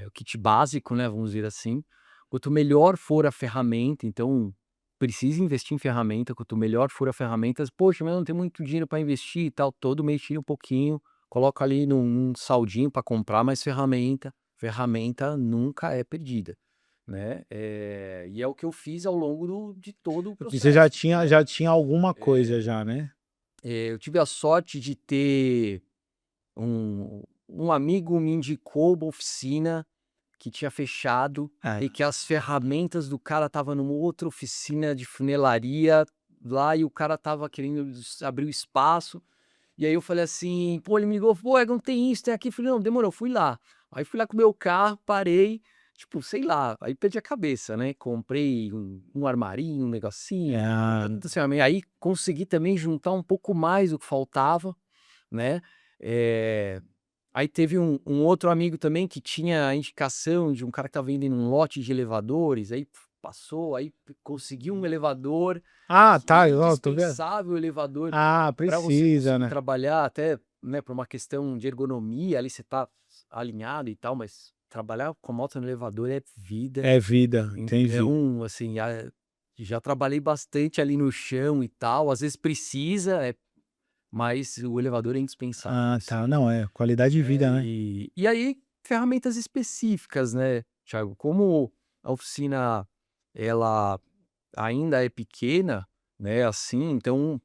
o kit básico, né, vamos dizer assim. Quanto melhor for a ferramenta, então precisa investir em ferramenta, quanto melhor for a ferramenta, "Poxa, mas eu não tenho muito dinheiro para investir e tal", todo mês tira um pouquinho, coloca ali num saldinho para comprar mais ferramenta nunca é perdida, né. E é o que eu fiz ao longo de todo o você já processo, tinha né. já tinha alguma coisa Eh já, né? eu tive a sorte de ter um amigo me indicou uma oficina que tinha fechado É. e que as ferramentas do cara estava numa outra oficina de funelaria lá e o cara estava querendo abrir o espaço. E aí eu falei assim, pô, ele me ligou, pô, não tem isso, tem aquilo. Eu falei, não, demorou, fui lá. Aí fui lá com o meu carro, parei, tipo, sei lá, aí perdi a cabeça, né? Comprei um armarinho, um negocinho, Ah, assim, aí consegui também juntar um pouco mais do que faltava, né? Eh, Aí teve um outro amigo também que tinha a indicação de um cara que estava vendendo um lote de elevadores, aí passou, aí conseguiu um elevador, que tá, é ó, tô vendo. indispensável o elevador Ah, para você precisa, conseguir né? trabalhar até, né, por uma questão de ergonomia, ali você tá alinhado e tal, mas trabalhar com moto no elevador é vida. É vida, entendi. Então, assim, já trabalhei bastante ali no chão e tal, às vezes precisa, mas o elevador é indispensável, Ah, tá. assim. Não, é qualidade de vida, né? E aí, ferramentas específicas, né, Thiago, como a oficina, ela ainda é pequena, né, assim, então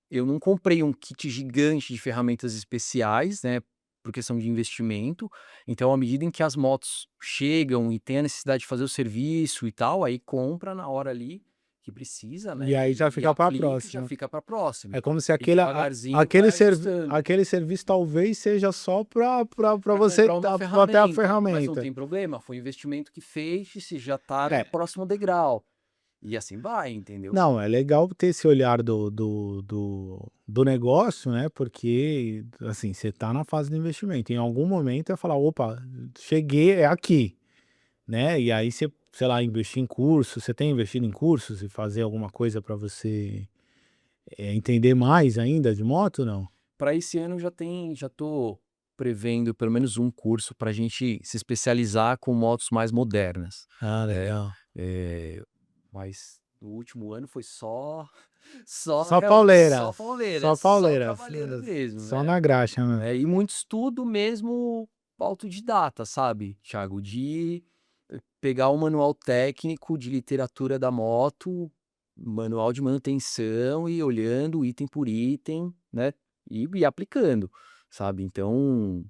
eu não comprei um kit gigante de ferramentas especiais, né, por questão de investimento. Então, à medida em que as motos chegam e tem a necessidade de fazer o serviço e tal, aí compra na hora ali que precisa, E né, aí já e fica para a aplica e já próxima. fica para próxima. É como se E aquele a devagarzinho vai ajustando. aquele serviço talvez seja só para Para você comprar uma pra ter a ferramenta, mas não ferramenta. tem problema, foi um investimento que fez, se já está no É. próximo degrau. E assim vai, entendeu? Não, é legal ter esse olhar do negócio, né, porque, assim, você tá na fase do investimento, em algum momento é falar: "Opa, cheguei, é aqui", né, e aí você, sei lá, investir em curso. Você tem investido em cursos e fazer alguma coisa para você, entender mais ainda de moto, não? Para esse ano já tô prevendo pelo menos um curso para a gente se especializar com motos mais modernas, Ah, né. legal. Eh, mas no último ano foi Só pauleira, só só pauleira, trabalhando mesmo, só na graxa mesmo. e muito estudo mesmo autodidata, sabe, Thiago, de pegar o manual técnico de literatura da moto, manual de manutenção e olhando item por item, né, e aplicando, sabe. Então,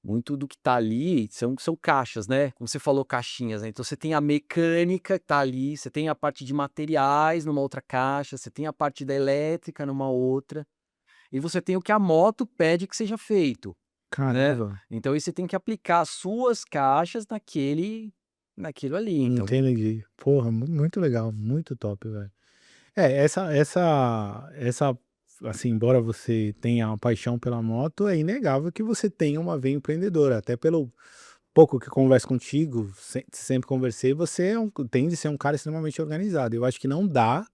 muito do que tá ali são caixas, né, como você falou, caixinhas, né, então você tem a mecânica que tá ali, você tem a parte de materiais numa outra caixa, você tem a parte da elétrica numa outra, e você tem o que a moto pede que seja feito, né. Caramba, Então aí você tem que aplicar as suas caixas naquilo ali, então entendi. Porra, muito legal, muito top, velho. É, essa assim, embora você tenha uma paixão pela moto, é inegável que você tenha uma veia empreendedora, até pelo pouco que converso contigo, sempre conversei, você tende a ser um cara extremamente organizado. Eu acho que não dá,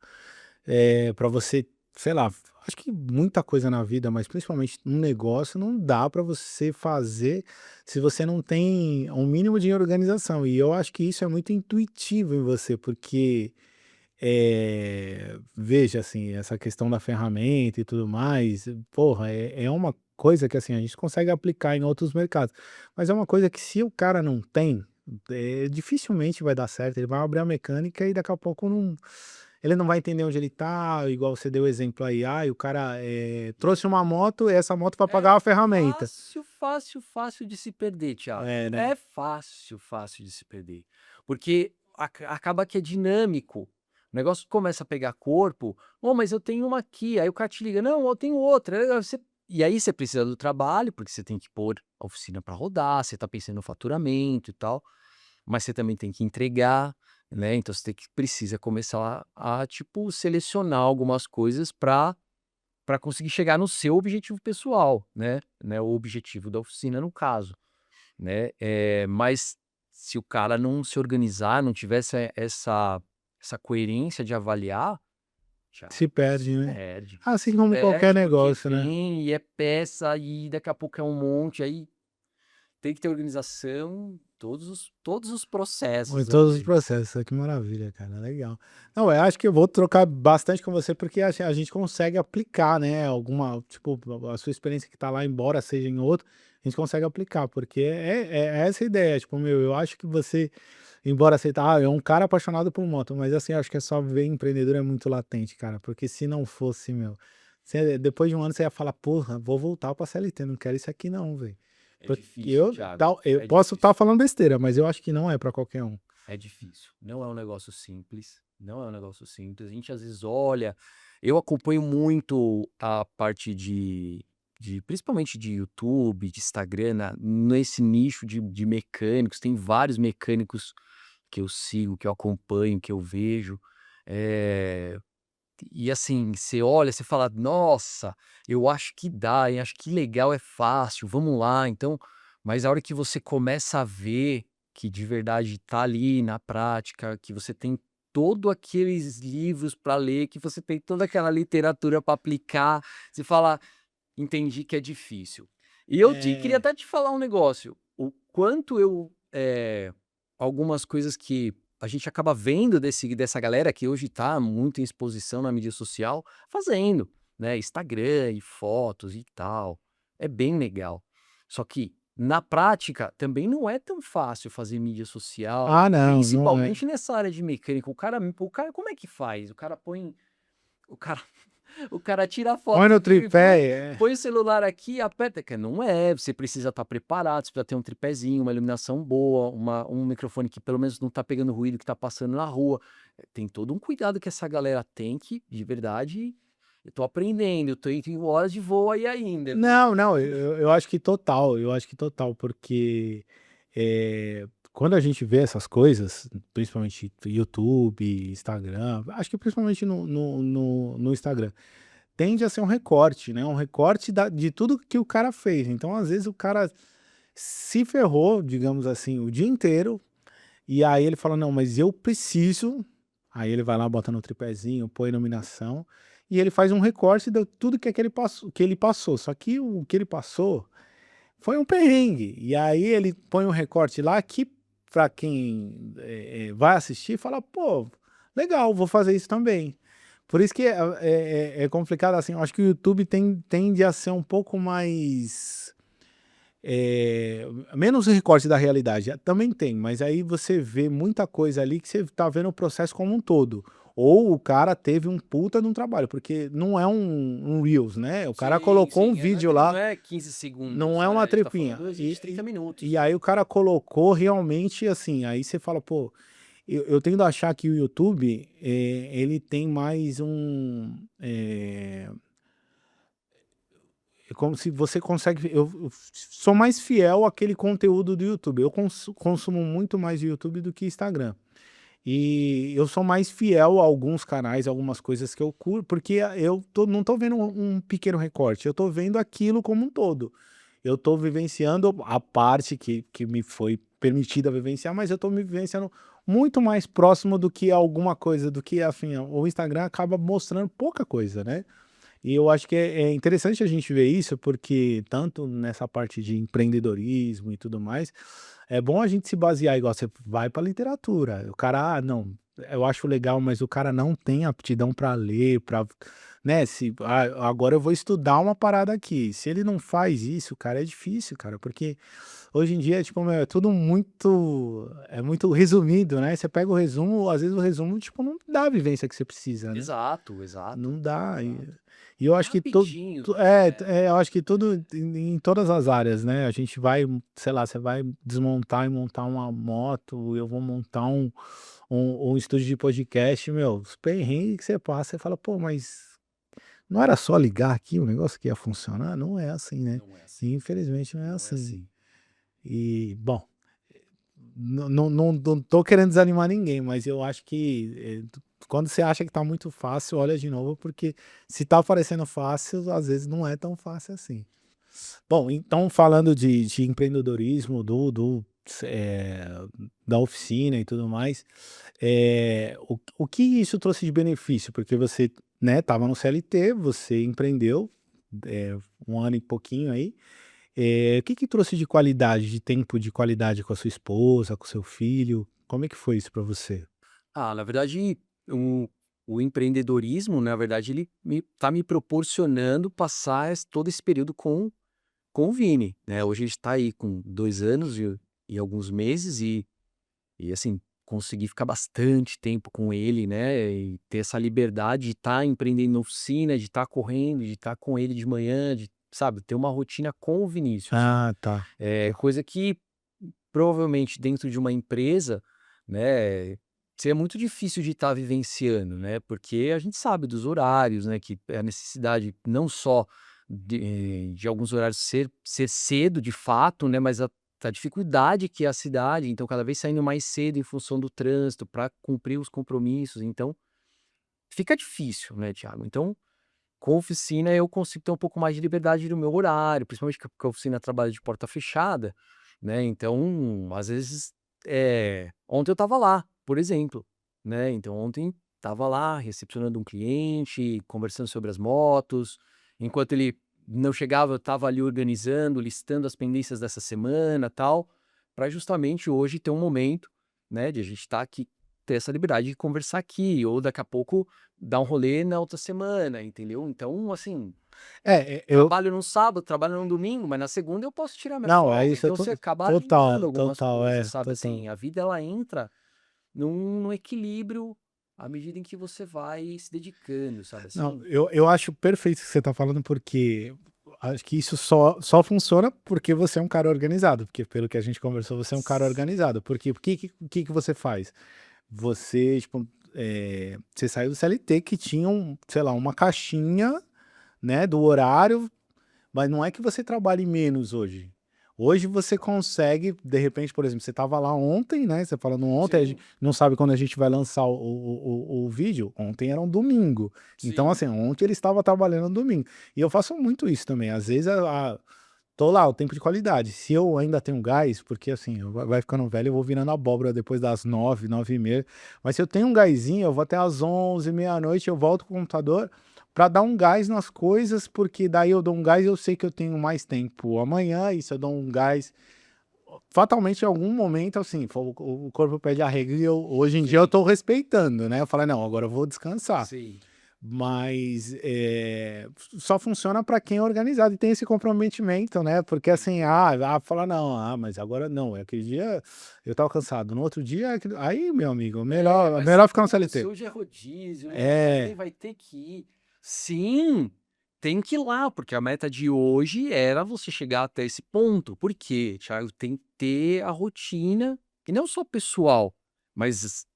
pra você, sei lá, acho que muita coisa na vida, mas principalmente um negócio, não dá para você fazer se você não tem um mínimo de organização. E eu acho que isso é muito intuitivo em você, porque veja, assim, essa questão da ferramenta e tudo mais, porra, é uma coisa que, assim, a gente consegue aplicar em outros mercados, mas é uma coisa que se o cara não tem, dificilmente vai dar certo. Ele vai abrir a mecânica e daqui a pouco não, ele não vai entender onde ele tá, igual você deu o exemplo aí, o cara, trouxe uma moto, essa moto vai é pagar uma ferramenta. fácil de se perder, Thiago. É, né. É fácil de se perder, porque acaba que é dinâmico. O negócio começa a pegar corpo, "Ô, mas eu tenho uma aqui", aí o cara te liga, "Não, eu tenho outra", e aí você precisa do trabalho, porque você tem que pôr a oficina para rodar, você tá pensando no faturamento e tal, mas você também tem que entregar, né, então você precisa começar tipo, selecionar algumas coisas para para conseguir chegar no seu objetivo pessoal, né, o objetivo da oficina no caso, né. Mas se o cara não se organizar, não tivesse essa coerência de avaliar, já Se perde, né. se Assim como qualquer perde, porque negócio, né. vem e é peça e daqui a pouco é um monte, aí tem que ter organização, todos os Em processos todos os ali. processos, que maravilha, cara, legal. Não, eu acho que eu vou trocar bastante com você, porque assim, a gente consegue aplicar, né, alguma tipo, a sua experiência que tá lá, embora seja em outro, a gente consegue aplicar, porque é essa a ideia, tipo, meu, eu acho que você, embora você tá, é um cara apaixonado por moto, mas assim, acho que é só ver empreendedor é muito latente, cara, porque se não fosse, meu, você depois de um ano você ia falar: "Porra, vou voltar pra CLT, não quero isso aqui não, velho". É Porque difícil, Thiago, eu é posso estar difícil. falando besteira, mas eu acho que não é pra qualquer um. É difícil. Não é um negócio simples, não é um negócio simples. A gente às vezes olha, eu acompanho muito a parte de principalmente de YouTube, de Instagram, nesse nicho de mecânicos. Tem vários mecânicos que eu sigo, que eu acompanho, que eu vejo. Eh, e assim, você olha, você fala: "Nossa, eu acho que dá, hein, acho que legal, é fácil, vamos lá". Então, mas a hora que você começa a ver que de verdade tá ali na prática, que você tem todo aqueles livros para ler, que você tem toda aquela literatura para aplicar, você fala: "Entendi que é difícil". E eu queria É, até te falar um negócio, o quanto eu, algumas coisas que a gente acaba vendo dessa galera que hoje tá muito em exposição na mídia social, fazendo, né, Instagram e fotos e tal. É bem legal. Só que, na prática, também não é tão fácil fazer mídia social, ah, não, não é. principalmente nessa área de mecânica. O cara como é que faz? O cara o cara tira a Põe foto no aqui, põe tripé, é. põe o celular aqui, aperta, que não é, você precisa estar preparado, você precisa ter um tripézinho, uma iluminação boa, um microfone que pelo menos não tá pegando ruído que tá passando na rua. Tem todo um cuidado que essa galera tem que, de verdade, eu tô aprendendo, eu tô em horas de voo aí ainda, viu. Não, não, eu acho que total, eu acho que total, porque, quando a gente vê essas coisas, principalmente YouTube, Instagram, acho que principalmente no Instagram, tende a ser um recorte, né, um recorte de tudo que o cara fez. Então, às vezes, o cara se ferrou, digamos assim, o dia inteiro. E aí ele fala: "Não, mas eu preciso", aí ele vai lá, bota no tripézinho, põe iluminação, e ele faz um recorte de tudo que ele passou, só que o que ele passou foi um perrengue, e aí ele põe um recorte lá que pra quem, vai assistir fala: "Pô, legal, vou fazer isso também". Por isso que é complicado, assim, eu acho que o YouTube tende a ser um pouco mais menos recorte da realidade, também tem, mas aí você vê muita coisa ali que você tá vendo o processo como um todo. Ou o cara teve um puta de um trabalho, porque não é um reels, né, o cara Sim, colocou um sim, vídeo não lá, é 15 não segundos, é né, uma a gente tá tripinha. falando de 30 E minutos. aí o cara colocou realmente, assim, aí você fala: "Pô", eu tendo a achar que o YouTube, ele tem mais é como se você consegue, eu sou mais fiel àquele conteúdo do YouTube. Eu consumo muito mais o YouTube do que Instagram. E eu sou mais fiel a alguns canais, algumas coisas que eu curto, porque não tô vendo um pequeno recorte, eu tô vendo aquilo como um todo. Eu tô vivenciando a parte que me foi permitida vivenciar, mas eu tô me vivenciando muito mais próximo do que alguma coisa, do que, assim, o Instagram acaba mostrando pouca coisa, né. E eu acho que é interessante a gente ver isso, porque tanto nessa parte de empreendedorismo e tudo mais, é bom a gente se basear, igual você vai para literatura, o cara: "Ah, não, eu acho legal", mas o cara não tem aptidão para ler, para, né, se agora eu vou estudar uma parada aqui, se ele não faz isso, cara, é difícil, cara, porque hoje em dia, tipo, meu, é tudo muito resumido, né, você pega o resumo, às vezes o resumo, tipo, não dá a vivência que você precisa, né. Exato, exato, Não dá, exato. e eu É acho que rapidinho, né. eu acho que tudo em todas as áreas, né, a gente vai, sei lá, você vai desmontar e montar uma moto, eu vou montar um estúdio de podcast, meu, os perrengues que você passa, você fala: "Pô, mas não era só ligar aqui o negócio que ia funcionar?". Não é assim, né, Não é assim, infelizmente não é não é assim. assim. E, bom, não tô querendo desanimar ninguém, mas eu acho que, quando você acha que tá muito fácil, olha de novo, porque se tá parecendo fácil, às vezes não é tão fácil assim. Bom, então falando de empreendedorismo, da oficina e tudo mais, o que isso trouxe de benefício? Porque você, né, estava no CLT, você empreendeu, 1 ano e pouquinho aí, o que trouxe de qualidade, de tempo de qualidade com a sua esposa, com o seu filho? Como é que foi isso para você? Na verdade, o o empreendedorismo, na verdade, ele tá me proporcionando passar todo esse período com o Vini, né. Hoje a gente tá aí com 2 anos e alguns meses e assim, consegui ficar bastante tempo com ele, né, e ter essa liberdade de estar empreendendo na oficina, de estar correndo, de estar com ele de manhã, de, sabe, ter uma rotina com o Vinícius. Ah, tá. Coisa que provavelmente dentro de uma empresa, né, seria muito difícil de estar vivenciando, né, porque a gente sabe dos horários, né, que é a necessidade não só de alguns horários ser cedo de fato, né, mas a dificuldade que é a cidade, então cada vez saindo mais cedo em função do trânsito para cumprir os compromissos, então fica difícil, né, Thiago. Então, com a oficina eu consigo ter um pouco mais de liberdade no meu horário, principalmente que a oficina trabalha de porta fechada, né, então, às vezes, ontem eu estava lá, por exemplo, né, então ontem estava lá recepcionando um cliente, conversando sobre as motos, enquanto ele não chegava eu estava ali organizando, listando as pendências dessa semana, tal, para justamente hoje ter um momento, né, de a gente estar aqui, ter essa liberdade de conversar aqui, ou daqui a pouco dar um rolê na outra semana, entendeu? Então, assim, Eu trabalho no sábado, trabalho no domingo, mas na segunda eu posso tirar minha não, é folga. isso, Então você acaba alinhando total, algumas total, coisas, sabe, total. assim, a vida ela entra num equilíbrio à medida em que você vai se dedicando, sabe, Não, assim? eu acho perfeito o que você está falando, porque acho que isso só funciona porque você é um cara organizado, porque pelo que a gente conversou, você é um cara organizado, porque o que que você faz? Você, tipo, você saiu do CLT que tinha sei lá, uma caixinha, né, do horário, mas não é que você trabalhe menos hoje. Hoje você consegue, de repente, por exemplo, você estava lá ontem, né? Você falando ontem, a gente Sim, não sabe quando a gente vai lançar o vídeo. Ontem era um domingo. Então, sim. assim, ontem ele estava trabalhando no domingo. E eu faço muito isso também. Às vezes, tô lá, o tempo de qualidade. Se eu ainda tenho gás, porque assim, vai ficando velho, eu vou virando abóbora depois das 9, 9h30. Mas se eu tenho um gásinho, eu vou até às 11, meia-noite, eu volto com o computador para dar um gás nas coisas, porque daí eu dou um gás e eu sei que eu tenho mais tempo amanhã, e se eu dou um gás, fatalmente em algum momento, assim, o corpo pede arrego e hoje em dia eu Sim, tô respeitando, né? Eu falo, não, agora eu vou descansar. sim. Mas, só funciona para quem é organizado e tem esse comprometimento, né, porque assim, fala: "Não, mas agora não, aquele dia eu estava cansado, no outro dia aí meu amigo, melhor Mas ficar no se CLT". hoje é rodízio, não, você É, vai ter que ir. Sim, tem que ir lá, porque a meta de hoje era você chegar até esse ponto. Por quê, Thiago? Tem que ter a rotina, e não só pessoal, mas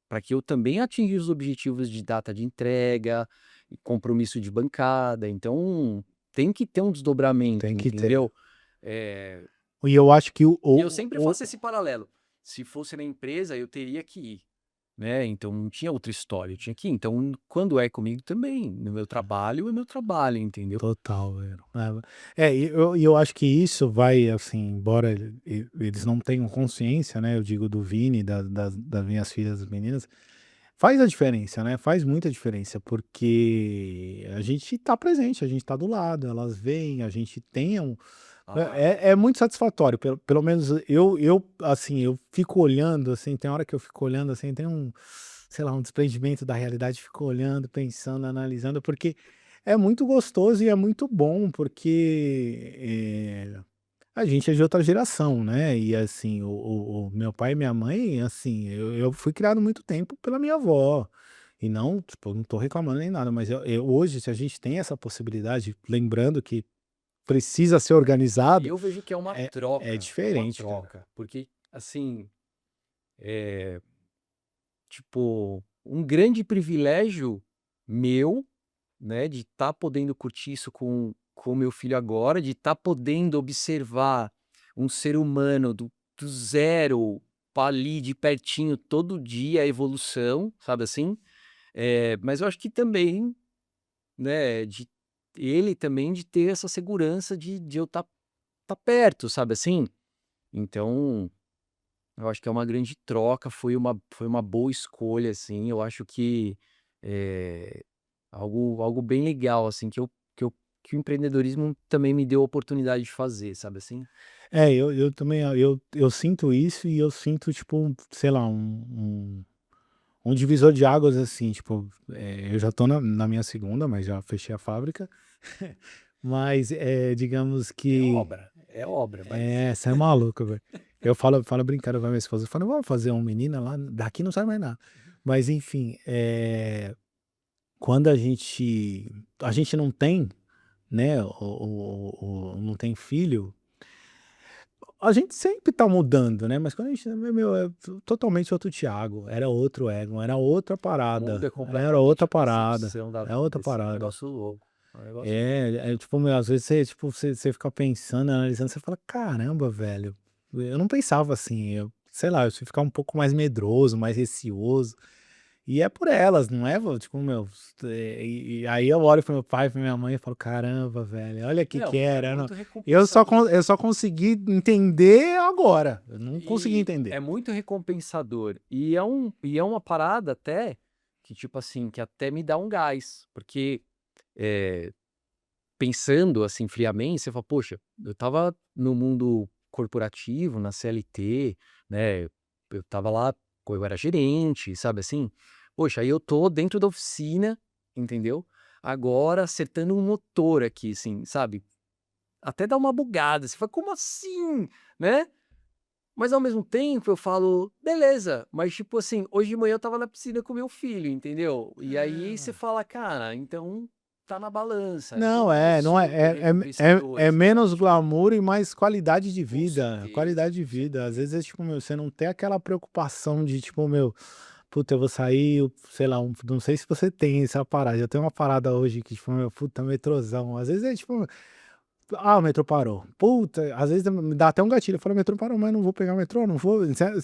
para que eu também atingir os objetivos de data de entrega, e compromisso de bancada. Então, tem que ter um desdobramento, tem que ter. entendeu? Eh, E eu acho que e eu sempre faço esse paralelo. Se fosse na empresa, eu teria que ir. Né, então não tinha outra história, eu tinha que ir. Então, quando é comigo também, no meu trabalho, é meu trabalho, entendeu? total, velho. E eu acho que isso vai, assim, embora eles não tenham consciência, né, eu digo do Vini, das minhas filhas, das meninas, faz a diferença, né, faz muita diferença, porque a gente tá presente, a gente tá do lado, elas veem, a gente tem Ah, é muito satisfatório, pelo menos assim, eu fico olhando, assim, tem hora que eu fico olhando, assim, tem sei lá, um desprendimento da realidade, fico olhando, pensando, analisando, porque é muito gostoso e é muito bom, porque, a gente é de outra geração, né, e assim, o meu pai e minha mãe, assim, eu fui criado muito tempo pela minha avó, e não, tipo, eu não tô reclamando nem nada, mas eu hoje, se a gente tem essa possibilidade, lembrando que precisa ser e organizado, eu vejo que é é uma diferente, cara. troca, porque, assim, eh, tipo, um grande privilégio meu, né, de estar podendo curtir isso com o meu filho agora, de estar podendo observar um ser humano do zero acompanhar ali de pertinho todo dia a evolução, sabe assim? Mas eu acho que também, né, de ele também de ter essa segurança de eu tá perto, sabe assim? Então, eu acho que é uma grande troca, foi uma boa escolha, assim, eu acho que, eh, algo bem legal, assim, que o empreendedorismo também me deu a oportunidade de fazer, sabe assim? Eu também, eu sinto isso e eu sinto, tipo, sei lá, um divisor de águas, assim, tipo, eu já tô na minha segunda, mas já fechei a fábrica. Mas, digamos que É obra, mas você é maluco, velho. Eu falo brincando com a minha esposa, eu falo: "Vamos fazer um menina lá, daqui não sai mais nada". Mas enfim, quando a gente não tem, né, não tem filho, a gente sempre tá mudando, né, mas quando a gente é totalmente outro Thiago, era outro ego, era outra parada, muda era completamente outra a parada, percepção da é vida, outra assim, é um parada. negócio louco, é um negócio louco. Tipo, meu, às vezes você, tipo, você fica pensando, analisando, você fala: "Caramba, velho, eu não pensava assim", sei lá, eu fui ficar um pouco mais medroso, mais receoso, e é por elas, não é, tipo, meu, e aí eu olho para meu pai, para minha mãe e falo: "Caramba, velho, olha o que Não, é era, eu não". muito recompensador. Eu só consegui entender agora, eu não consegui E entender. é muito recompensador. E é uma parada até que, tipo assim, que até me dá um gás, porque, eh, pensando, assim, friamente, você fala: "Poxa, eu estava no mundo corporativo, na CLT, né, eu estava lá, eu era gerente", sabe assim? Poxa, aí eu tô dentro da oficina, entendeu? Agora acertando um motor aqui, assim, sabe? Até dá uma bugada, você fala: "Como assim?", né? Mas ao mesmo tempo eu falo: "Beleza", mas tipo assim, hoje de manhã eu estava na piscina com meu filho, entendeu? E aí você fala: "Cara, então tá na balança". Então Não, é não super recompensador, é assim, sabe, menos tipo, glamour e mais qualidade de com vida, certeza, qualidade de com vida. Às vezes certeza. é tipo, meu, você não tem aquela preocupação de tipo, meu, puta, eu vou sair, sei lá, não sei se você tem essa parada, eu tenho uma parada hoje que tipo, meu, puta, metrôzão. Às vezes é tipo, o metrô parou. Puta, às vezes me dá até um gatilho. Eu falo: "O metrô parou, mas não vou pegar o metrô, não vou",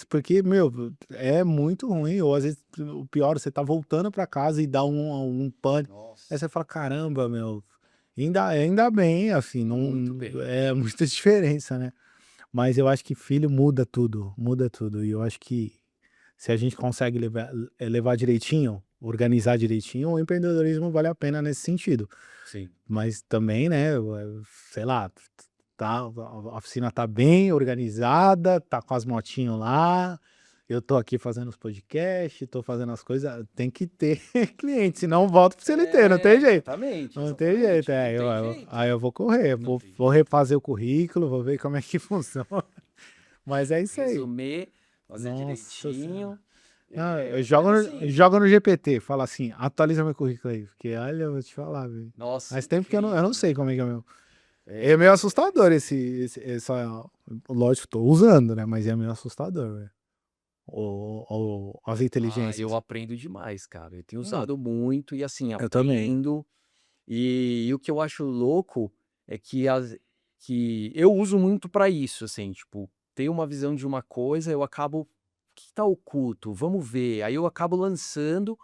porque, meu, é muito ruim. Ou às vezes, o pior, você tá voltando pra casa e dá um pânico. Aí Nossa, você fala: "Caramba, meu, ainda bem, assim, muito não bem. é muita diferença, né". Mas eu acho que filho muda tudo, muda tudo. E eu acho que se a gente consegue levar direitinho, organizar direitinho, o empreendedorismo vale a pena nesse sentido. Sim. Mas também, né, sei lá, a oficina tá bem organizada, tá com as motinhos lá, eu tô aqui fazendo os podcasts, tô fazendo as coisas, tem que ter cliente, senão volto pro CLT, não tem jeito. Exatamente, Não tem jeito, exatamente, não tem jeito, aí eu vou correr, não tem vou jeito. refazer o currículo, vou ver como é que funciona, mas é isso aí. Resumir, fazer Nossa senhora. direitinho, Não, mas assim, joga no GPT, fala assim: "Atualiza meu currículo aí", porque olha, eu vou te falar, viu. nossa, Faz tempo que eu não incrível, né, sei como é que é cara? meu. É meio assustador essa, lógico, tô usando, né, mas é meio assustador, velho. As Ah, eu inteligências. aprendo demais, cara. Eu tenho Não, usado muito e assim, eu também. aprendo. E o que eu acho louco é que eu uso muito pra isso, assim, tipo, tenho uma visão de uma coisa, eu acabo, o que tá oculto? Vamos ver. Aí eu acabo lançando,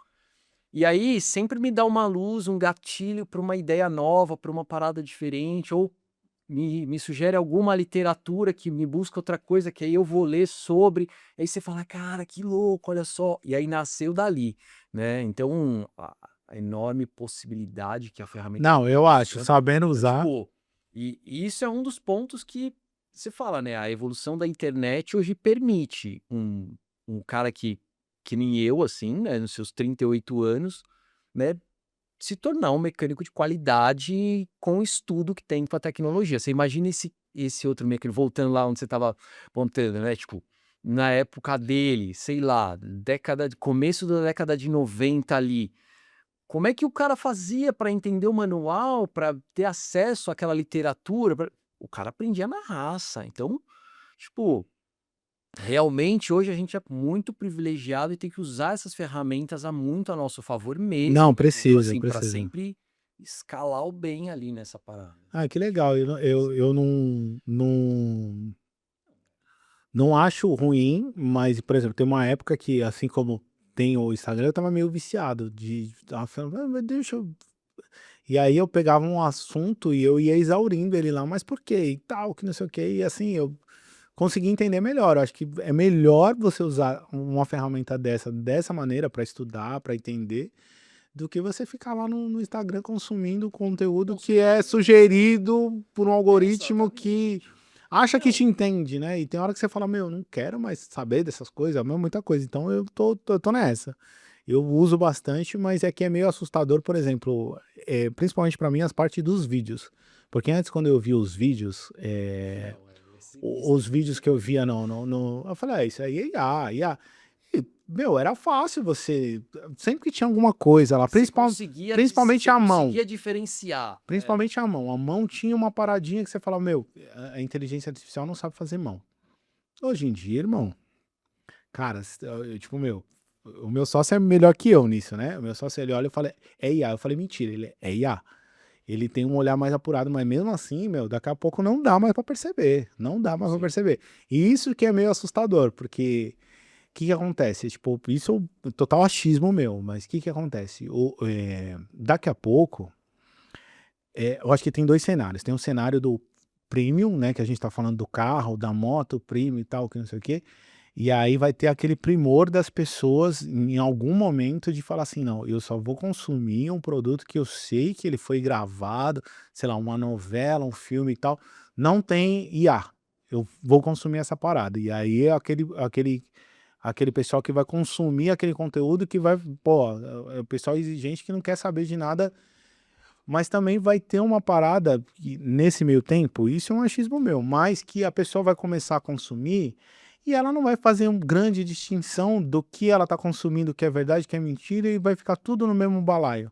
e aí sempre me dá uma luz, um gatilho pra uma ideia nova, pra uma parada diferente, ou me sugere alguma literatura que me busca outra coisa, que aí eu vou ler sobre, aí você fala: "Cara, que louco, olha só", e aí nasceu dali, né. Então, a enorme possibilidade que a ferramenta Não, eu acho, proporciona, sabendo então, usar. tipo, e isso é um dos pontos que você fala, né, a evolução da internet hoje permite um cara que nem eu, assim, né, nos seus 38 anos, né, se tornar um mecânico de qualidade com o estudo que tem com a tecnologia. Você imagina esse outro mecânico, voltando lá onde você estava apontando, né, tipo, na época dele, sei lá, começo da década de 90 ali, como é que o cara fazia para entender o manual, para ter acesso àquela literatura, o cara aprendia na raça. Então, tipo, realmente, hoje a gente é muito privilegiado e tem que usar essas ferramentas a muito a nosso favor Não, mesmo, entendeu? precisa, Assim, para precisa. sempre escalar o bem ali nessa parada. Ah, que legal, eu não Não acho ruim, mas, por exemplo, tem uma época que, assim como tem o Instagram, eu tava meio viciado de tava falando: "Ah, mas deixa eu". E aí eu pegava um assunto e eu ia exaurindo ele lá, mas por quê? E tal, que não sei o quê. E assim, eu consegui entender melhor. Eu acho que é melhor você usar uma ferramenta dessa maneira para estudar, para entender, do que você ficar lá no Instagram consumindo conteúdo que é Consumindo. sugerido por um algoritmo que Exatamente. acha que te Não, entende, né? E tem hora que você fala, meu, não quero mais saber dessas coisas, é muita coisa. Então eu tô nessa. Eu uso bastante, mas é que é meio assustador, por exemplo, principalmente para mim, as partes dos vídeos. Porque antes, quando eu via os vídeos, não, é sinistro. os vídeos que eu via eu falei: "Ah, isso aí é IA, IA". E, meu, era fácil você sempre que tinha alguma coisa lá, principalmente Você a mão, conseguia diferenciar. É, principalmente a mão. A mão tinha uma paradinha que você falava: "Meu, a inteligência artificial não sabe fazer mão". Hoje em dia, irmão, cara, tipo, o meu sócio é melhor que eu nisso, né. O meu sócio, ele olha e fala: "É IA". Eu falei: "Mentira", ele: "É IA". Ele tem um olhar mais apurado, mas mesmo assim, meu, daqui a pouco não dá mais pra perceber, não dá mais pra sim. perceber. E isso que é meio assustador, porque que acontece? Tipo, isso é total achismo meu, mas que acontece? Daqui a pouco, eu acho que tem 2 cenários, tem um cenário do premium, né, que a gente tá falando do carro, da moto premium e tal, que não sei o quê, e aí vai ter aquele primor das pessoas em algum momento de falar assim: "Não, eu só vou consumir um produto que eu sei que ele foi gravado", sei lá, uma novela, um filme e tal, não tem IA, eu vou consumir essa parada. E aí é aquele pessoal que vai consumir aquele conteúdo que vai, pô, é o pessoal exigente que não quer saber de nada, mas também vai ter uma parada que nesse meio tempo, isso é um achismo meu, mas que a pessoa vai começar a consumir e ela não vai fazer uma grande distinção do que ela está consumindo, que é verdade, que é mentira, e vai ficar tudo no mesmo balaio.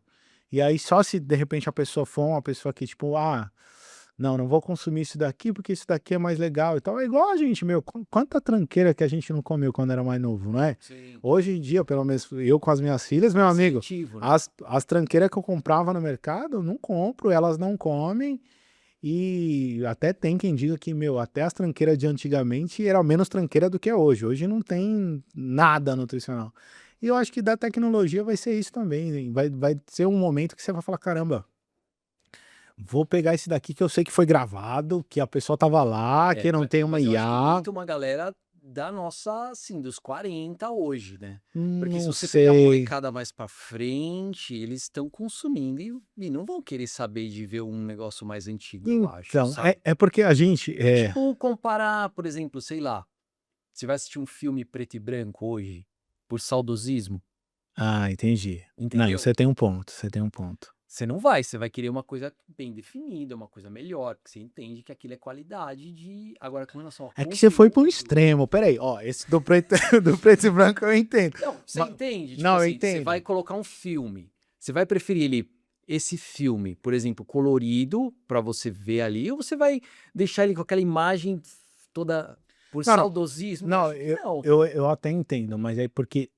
E aí só se de repente a pessoa for uma pessoa que tipo, ah, não vou consumir isso daqui porque isso daqui é mais legal e tal. É igual a gente, meu, quanta tranqueira que a gente não comeu quando era mais novo, não é? Sim. Hoje em dia, pelo menos eu com as minhas filhas, meu amigo, Incentivo, né? as tranqueiras que eu comprava no mercado, eu não compro, elas não comem. E até tem quem diga que, meu, até as tranqueiras de antigamente era menos tranqueira do que é hoje. Hoje não tem nada nutricional. E eu acho que da tecnologia vai ser isso também. Vai ser um momento que você vai falar: caramba, vou pegar esse daqui que eu sei que foi gravado, que a pessoa tava lá, É, que não tem uma mas eu acho que IA. entra uma galera da nossa, assim, dos 40 hoje, né. Porque se Não você pegar a sei. molecada mais pra frente, eles estão consumindo e não vão querer saber de ver um negócio mais antigo, eu acho, Então, sabe. é porque a gente É tipo comparar, por exemplo, sei lá, você vai assistir um filme preto e branco hoje, por saudosismo, ah, entendi. Não, entendeu? você tem um ponto, você tem um ponto. Você não vai, você vai querer uma coisa bem definida, uma coisa melhor, porque você entende que aquilo é qualidade de agora com relação a É que você foi para um conteúdo. extremo. Espera aí, ó, esse do preto do preto e branco eu entendo. Não, você Ma entende? Tipo não, eu assim, você vai entendo. colocar um filme, você vai preferir ele esse filme, por exemplo, colorido pra você ver ali, ou você vai deixar ele com aquela imagem toda por Não, não. saudosismo? Eu Não, acho que não. eu até entendo, mas é porque,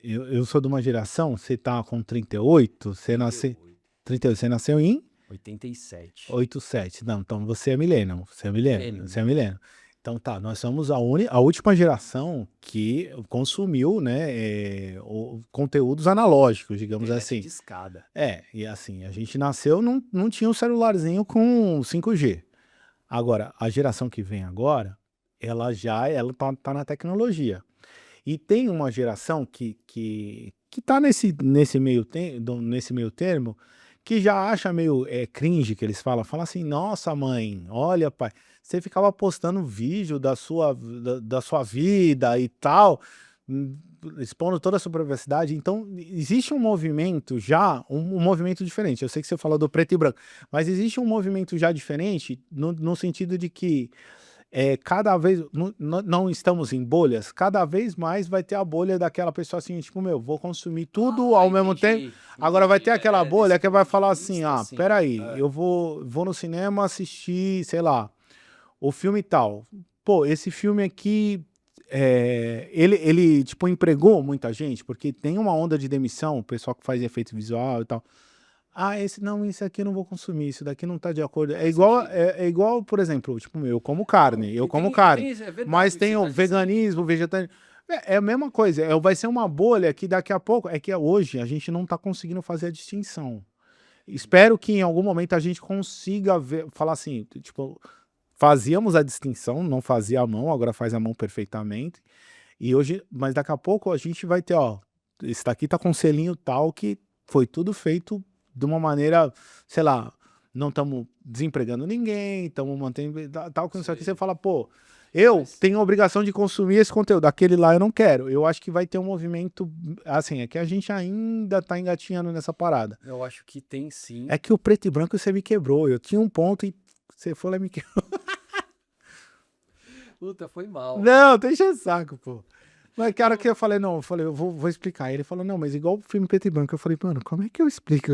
eu sou de uma geração, você tá com 38, você nasceu 38, 38, você nasceu em 87. 87. Não, então você é millennial, você é millennial, Millennium, você é né. millennial. Então tá, nós somos a última geração que consumiu, né, conteúdos analógicos, digamos Internet assim. discada. E assim, a gente nasceu, não tinha um celularzinho com 5G. Agora, a geração que vem agora, ela tá na tecnologia. E tem uma geração que tá nesse meio termo, que já acha meio, cringe que eles falam, fala assim: "Nossa mãe, olha pai, você ficava postando vídeo da sua vida e tal, hum, expondo toda a sua privacidade". Então, existe um movimento já, um movimento diferente. Eu sei que você falou do preto e branco, mas existe um movimento já diferente no sentido de que cada vez não estamos em bolhas, cada vez mais vai ter a bolha daquela pessoa assim, tipo: "Meu, vou consumir tudo Ah, ao mesmo tempo". entendi, Agora vai ter entendi. aquela É, desse bolha que vai ponto de falar assim: vista, "Ah, sim. espera aí, É. eu vou no cinema assistir, sei lá, o filme tal. Pô, esse filme aqui, ele, tipo, empregou muita gente", porque tem uma onda de demissão, o pessoal que faz efeito visual e tal. Ah, esse aqui eu não vou consumir, isso daqui não tá de acordo. É igual, por exemplo, tipo, eu como carne, É mas verdade o que tem você o tá dizendo. veganismo, vegetariano. É a mesma coisa, vai ser uma bolha que daqui a pouco, é que hoje a gente não tá conseguindo fazer a distinção. Espero que em algum momento a gente consiga falar assim, tipo, fazíamos a distinção, não fazia a mão, agora faz a mão perfeitamente. E hoje, mas daqui a pouco a gente vai ter, ó, esse daqui tá com selinho tal que foi tudo feito de uma maneira, sei lá, não estamos desempregando ninguém, estamos mantendo tal que não sei o que. Sei. Você fala, pô, eu Mas tenho a obrigação de consumir esse conteúdo, aquele lá eu não quero. Eu acho que vai ter um movimento, assim, é que a gente ainda tá engatinhando nessa parada. eu acho que tem sim. É que o preto e branco você me quebrou, eu tinha um ponto e você foi lá e me quebrou. Puta, foi mal. Não, deixa o saco, pô. Mas cara que eu falei, não, eu falei, eu vou explicar. Ele falou, não, mas igual o filme preto e branco. Eu falei, mano, como é que eu explico?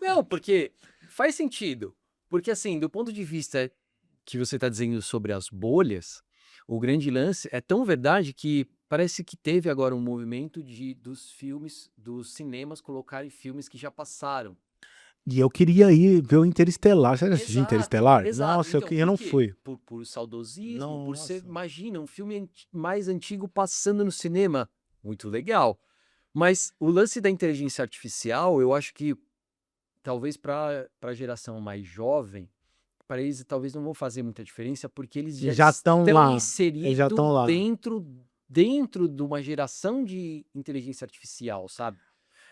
Não, porque faz sentido. Porque assim, do ponto de vista que você está dizendo sobre as bolhas, o grande lance é tão verdade que parece que teve agora um movimento dos filmes, dos cinemas colocarem filmes que já passaram. E eu queria ir ver o Interestelar. Você já assistiu Exato, Interestelar? exato. Nossa, Então, eu por não quê? fui. Por saudosismo, por ser, Nossa. imagina, um filme mais antigo passando no cinema. Muito legal. Mas o lance da inteligência artificial, eu acho que talvez para a geração mais jovem, para eles talvez não vão fazer muita diferença, porque eles já Já estão estão lá. Eles já inseridos estão lá. dentro de uma geração de inteligência artificial, sabe?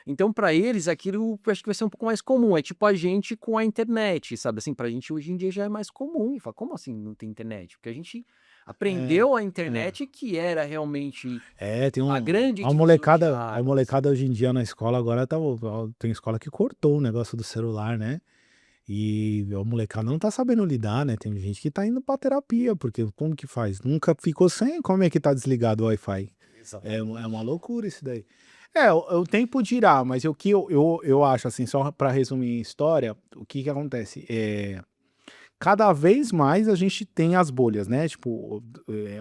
Então, para eles, aquilo eu acho que vai ser um pouco mais comum. É tipo a gente com a internet, sabe? Assim, pra gente hoje em dia já é mais comum. E fala, como assim não tem internet? Porque a gente É, aprendeu a é. internet que era realmente Tem a grande a divisor de molecada, águas. hoje em dia na escola agora tá, tem escola que cortou o negócio do celular, né? E a molecada não tá sabendo lidar, né? Tem gente que tá indo pra terapia, porque como que faz? Nunca ficou sem, como é que tá desligado o Wi-Fi? É uma Exatamente. loucura isso daí. O tempo dirá, mas o que eu acho, assim, só para resumir a história, o que que acontece? Cada vez mais a gente tem as bolhas, né? Tipo,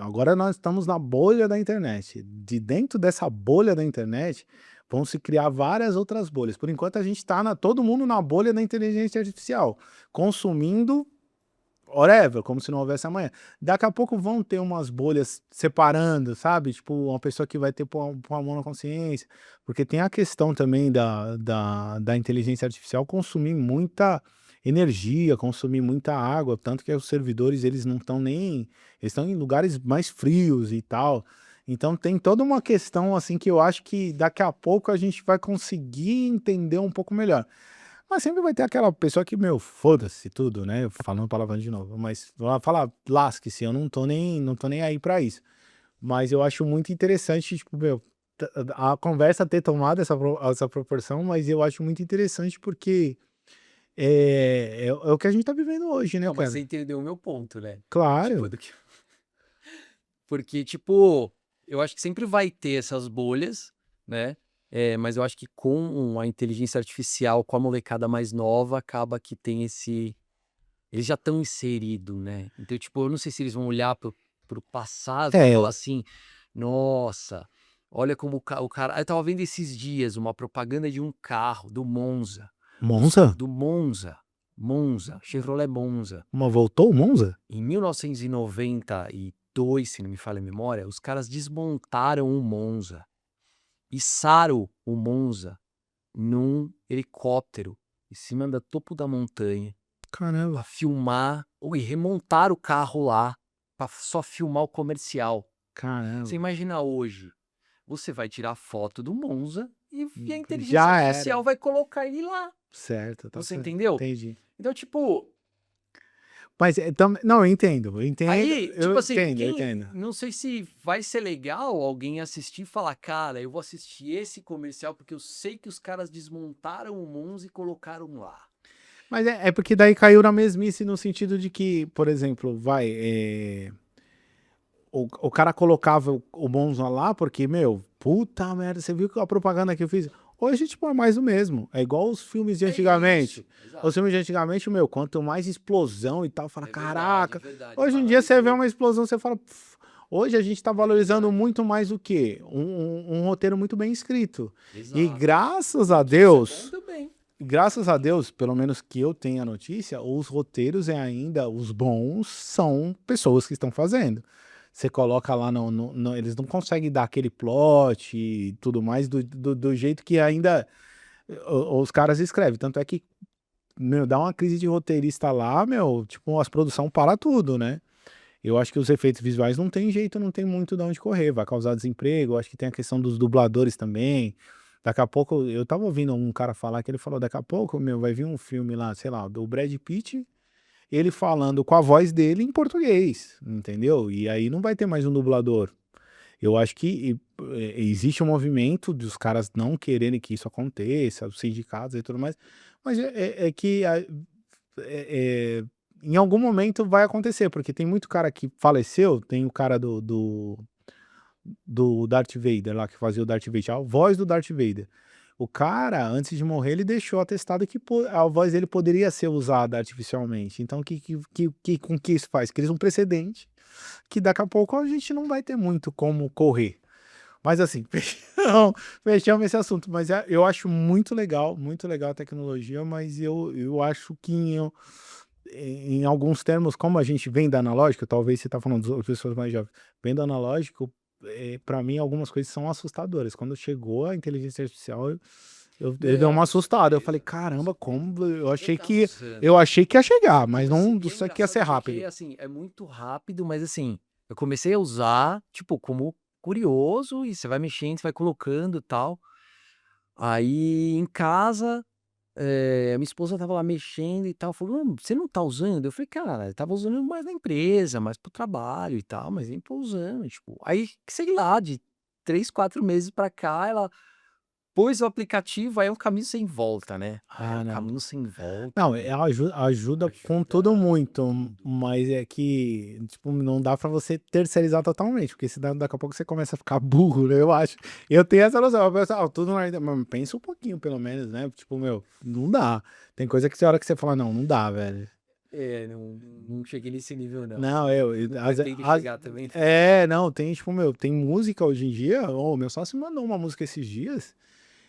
agora nós estamos na bolha da internet. De dentro dessa bolha da internet, vão se criar várias outras bolhas. Por enquanto, a gente está todo mundo na bolha da inteligência artificial, consumindo whatever, como se não houvesse amanhã. Daqui a pouco vão ter umas bolhas separando, sabe? Tipo, uma pessoa que vai ter pôr a mão na consciência. Porque tem a questão também da inteligência artificial consumir muita energia, consumir muita água, tanto que os servidores, eles não estão nem... Eles estão em lugares mais frios e tal. Então tem toda uma questão, assim, que eu acho que daqui a pouco a gente vai conseguir entender um pouco melhor. Mas sempre vai ter aquela pessoa que, meu, foda-se tudo, né? Falando palavrão de novo, mas vai falar, lasque-se, eu não tô nem aí pra isso. Mas eu acho muito interessante, tipo, meu, a conversa ter tomado essa proporção, mas eu acho muito interessante porque é o que a gente tá vivendo hoje, né, Não, mas cara? você entendeu o meu ponto, né? Tipo, Claro. porque, tipo, eu acho que sempre vai ter essas bolhas, né? Mas eu acho que com a inteligência artificial, com a molecada mais nova, acaba que tem esse. Eles já estão inseridos, né? Então, tipo, eu não sei se eles vão olhar pro passado e É, falar assim: nossa, olha como o cara. Eu tava vendo esses dias uma propaganda de um carro, do Monza. Monza? Do Monza. Monza, Chevrolet Monza. Mas voltou o Monza? Em 1992, se não me falha a memória, os caras desmontaram o Monza, içaram o Monza num helicóptero em cima do topo da montanha para Caramba, filmar, e remontar o carro lá para só filmar o comercial. Você caramba. imagina hoje, você vai tirar foto do Monza e a inteligência Já era. artificial vai colocar ele lá. Certo, tá Você certo. entendeu? Entendi. Então, tipo, Mas não, aí, eu tipo assim, entendo, eu entendo. não sei se vai ser legal alguém assistir e falar, cara, eu vou assistir esse comercial porque eu sei que os caras desmontaram o Monza e colocaram lá. Mas é porque daí caiu na mesmice no sentido de que, por exemplo, o cara colocava o Monza lá porque, meu, puta merda, você viu que a propaganda que eu fiz? Hoje, tipo, é mais o mesmo. É igual os filmes de É isso, antigamente. Os exato. filmes de antigamente, meu, quanto mais explosão e tal, fala, É caraca. verdade, Hoje em dia você vê banalizou. uma explosão, você fala, "Pff." Hoje a gente tá É valorizando verdade, muito mais o quê? Um roteiro muito bem escrito. E exato. graças E a que isso é bom Deus, também. graças a Deus, pelo menos que eu tenha notícia, os roteiros ainda, os bons, são pessoas que estão fazendo. Você coloca lá eles não conseguem dar aquele plot e tudo mais do jeito que ainda os caras escrevem. Tanto é que, meu, dá uma crise de roteirista lá, meu, tipo, as produção para tudo, né? Eu acho que os efeitos visuais não tem jeito, não tem muito de onde correr, vai causar desemprego. Eu acho que tem a questão dos dubladores também. Daqui a pouco, eu tava ouvindo um cara falar que ele falou, daqui a pouco, meu, vai vir um filme lá, sei lá, do Brad Pitt, ele falando com a voz dele em português, entendeu? E aí não vai ter mais um dublador. Eu acho que existe um movimento dos caras não quererem que isso aconteça, os sindicatos e tudo mais, mas é que é- é- em algum momento vai acontecer, porque tem muito cara que faleceu, tem o cara do Darth Vader lá, que fazia o Darth Vader, a voz do Darth Vader. O cara, antes de morrer, ele deixou atestado que a voz dele poderia ser usada artificialmente. Então, com que isso faz? Cria um precedente que daqui a pouco a gente não vai ter muito como correr. Mas assim, fechamos esse assunto. Mas eu acho muito legal a tecnologia, mas eu acho que em alguns termos, como a gente vem da analógica, talvez você está falando das pessoas mais jovens, vem do analógico, para mim algumas coisas são assustadoras. Quando chegou a inteligência artificial, eu dei Não, uma com assustada. Eu falei, certeza, com caramba, como certeza. Já tá usando. eu achei que ia chegar, mas não E é sei que ia ser engraçado porque, rápido. assim, é muito rápido, mas assim, eu comecei a usar, tipo, como curioso, e você vai mexendo, você vai colocando e tal. Aí em casa, minha esposa tava lá mexendo e tal, falou: "Não, você não tá usando?" Eu falei: "Cara, eu tava usando mais na empresa, mais pro trabalho e tal, mas nem tô usando", tipo, aí, sei lá, de 3, 4 meses pra cá, ela pôs o aplicativo, aí é um caminho sem volta, né. Aí é Ah, um não. caminho sem volta, Não, ajuda com tudo ajuda muito, tudo. mas é que, tipo, não dá pra você terceirizar totalmente, porque senão daqui a pouco você começa a ficar burro, né, eu acho. Eu tenho essa noção, eu penso: "Ah, tudo mas pensa um pouquinho pelo menos, né", tipo, meu, não dá. Tem coisa que tem hora que você fala: "Não, não dá, velho". Não cheguei nesse nível não, Não, pretendo chegar também não. não, tem tipo, meu, tem música hoje em dia, meu sócio mandou uma música esses dias,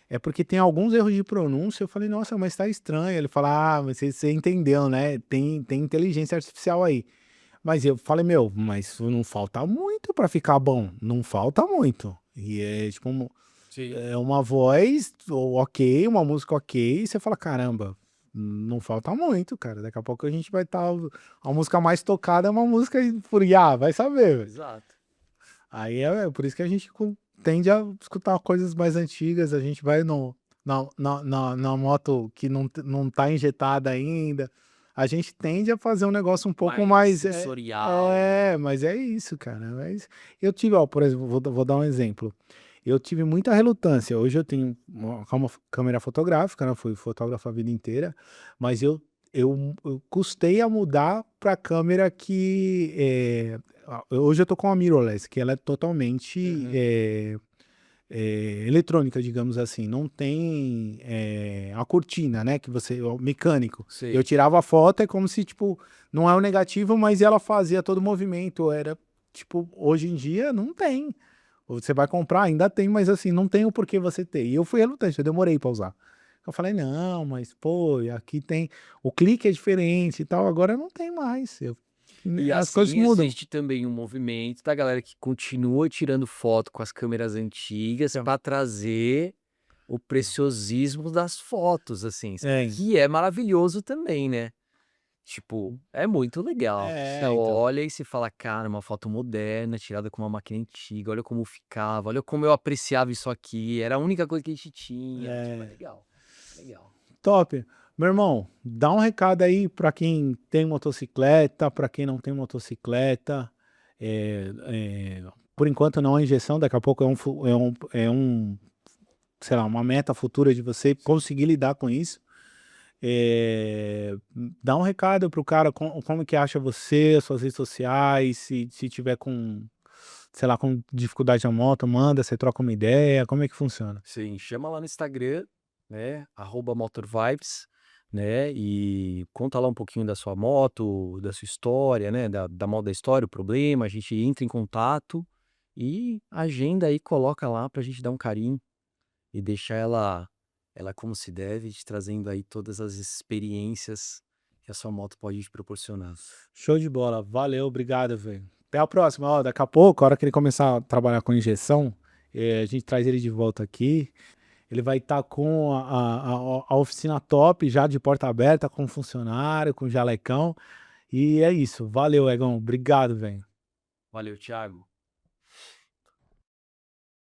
é porque tem alguns erros de pronúncia, eu falei: "Nossa, mas tá estranho", ele fala: "Ah, mas você entendeu, né, tem inteligência artificial aí". Mas eu falei: "Meu, mas não falta muito pra ficar bom, não falta muito". E é tipo, Sim. é uma voz ok, uma música ok, e você fala: "Caramba, não falta muito, cara, daqui a pouco a gente vai estar a música mais tocada é uma música por IA, vai saber, velho". Exato. Aí é por isso que a gente tende a escutar coisas mais antigas, a gente vai no na moto que não tá injetada ainda, a gente tende a fazer um negócio um pouco Mais mais sensorial, né. mas é isso, cara, mas eu tive, ó, por exemplo, vou dar um exemplo, eu tive muita relutância, hoje eu tenho uma câmera fotográfica, né, fui fotógrafo a vida inteira, mas eu custei a mudar pra câmera que, hoje eu tô com a mirrorless, que ela é totalmente, Uhum. eletrônica, digamos assim, não tem, a cortina, né, que você o mecânico. Eu Sei. tirava a foto, é como se, tipo, não é o negativo, mas ela fazia todo o movimento, era tipo, hoje em dia não tem. Você vai comprar, ainda tem, mas assim, não tem o porquê você ter. E eu fui relutante, eu demorei pra usar. Eu falei: "Não, mas pô, aqui tem o clique é diferente e tal", agora não tem mais, E as coisas assim mudam. existe também um movimento da galera que continua tirando foto com as câmeras antigas Então para trazer o preciosismo das fotos, assim, é, que é maravilhoso também, né. Tipo, é muito legal. Você então. olha e se fala: "Cara, uma foto moderna, tirada com uma máquina antiga, olha como ficava, olha como eu apreciava isso aqui, era a única coisa que a gente tinha". Tipo, é É, legal, legal. top. Meu irmão, dá um recado aí pra quem tem motocicleta, pra quem não tem motocicleta, por enquanto não é injeção, daqui a pouco sei lá, uma meta futura de você conseguir lidar com isso. Dá um recado pro cara, como que acha você, suas redes sociais, se tiver com, sei lá, com dificuldade na moto, manda, você troca uma ideia, como é que funciona? Sim, chama lá no Instagram, né, @motorvibes, né, e conta lá um pouquinho da sua moto, da sua história, né, da moto da história, o problema, a gente entra em contato e agenda aí, coloca lá pra gente dar um carinho e deixar ela ela como se deve, te trazendo aí todas as experiências que a sua moto pode te proporcionar. Show de bola. Valeu, obrigado, velho. Até a próxima. Ó, daqui a pouco, a hora que ele começar a trabalhar com injeção, a gente traz ele de volta aqui. Ele vai estar com a oficina top, já de porta aberta, com funcionário, com jalecão. E é isso. Valeu, Egão. Obrigado, velho. Valeu, Thiago.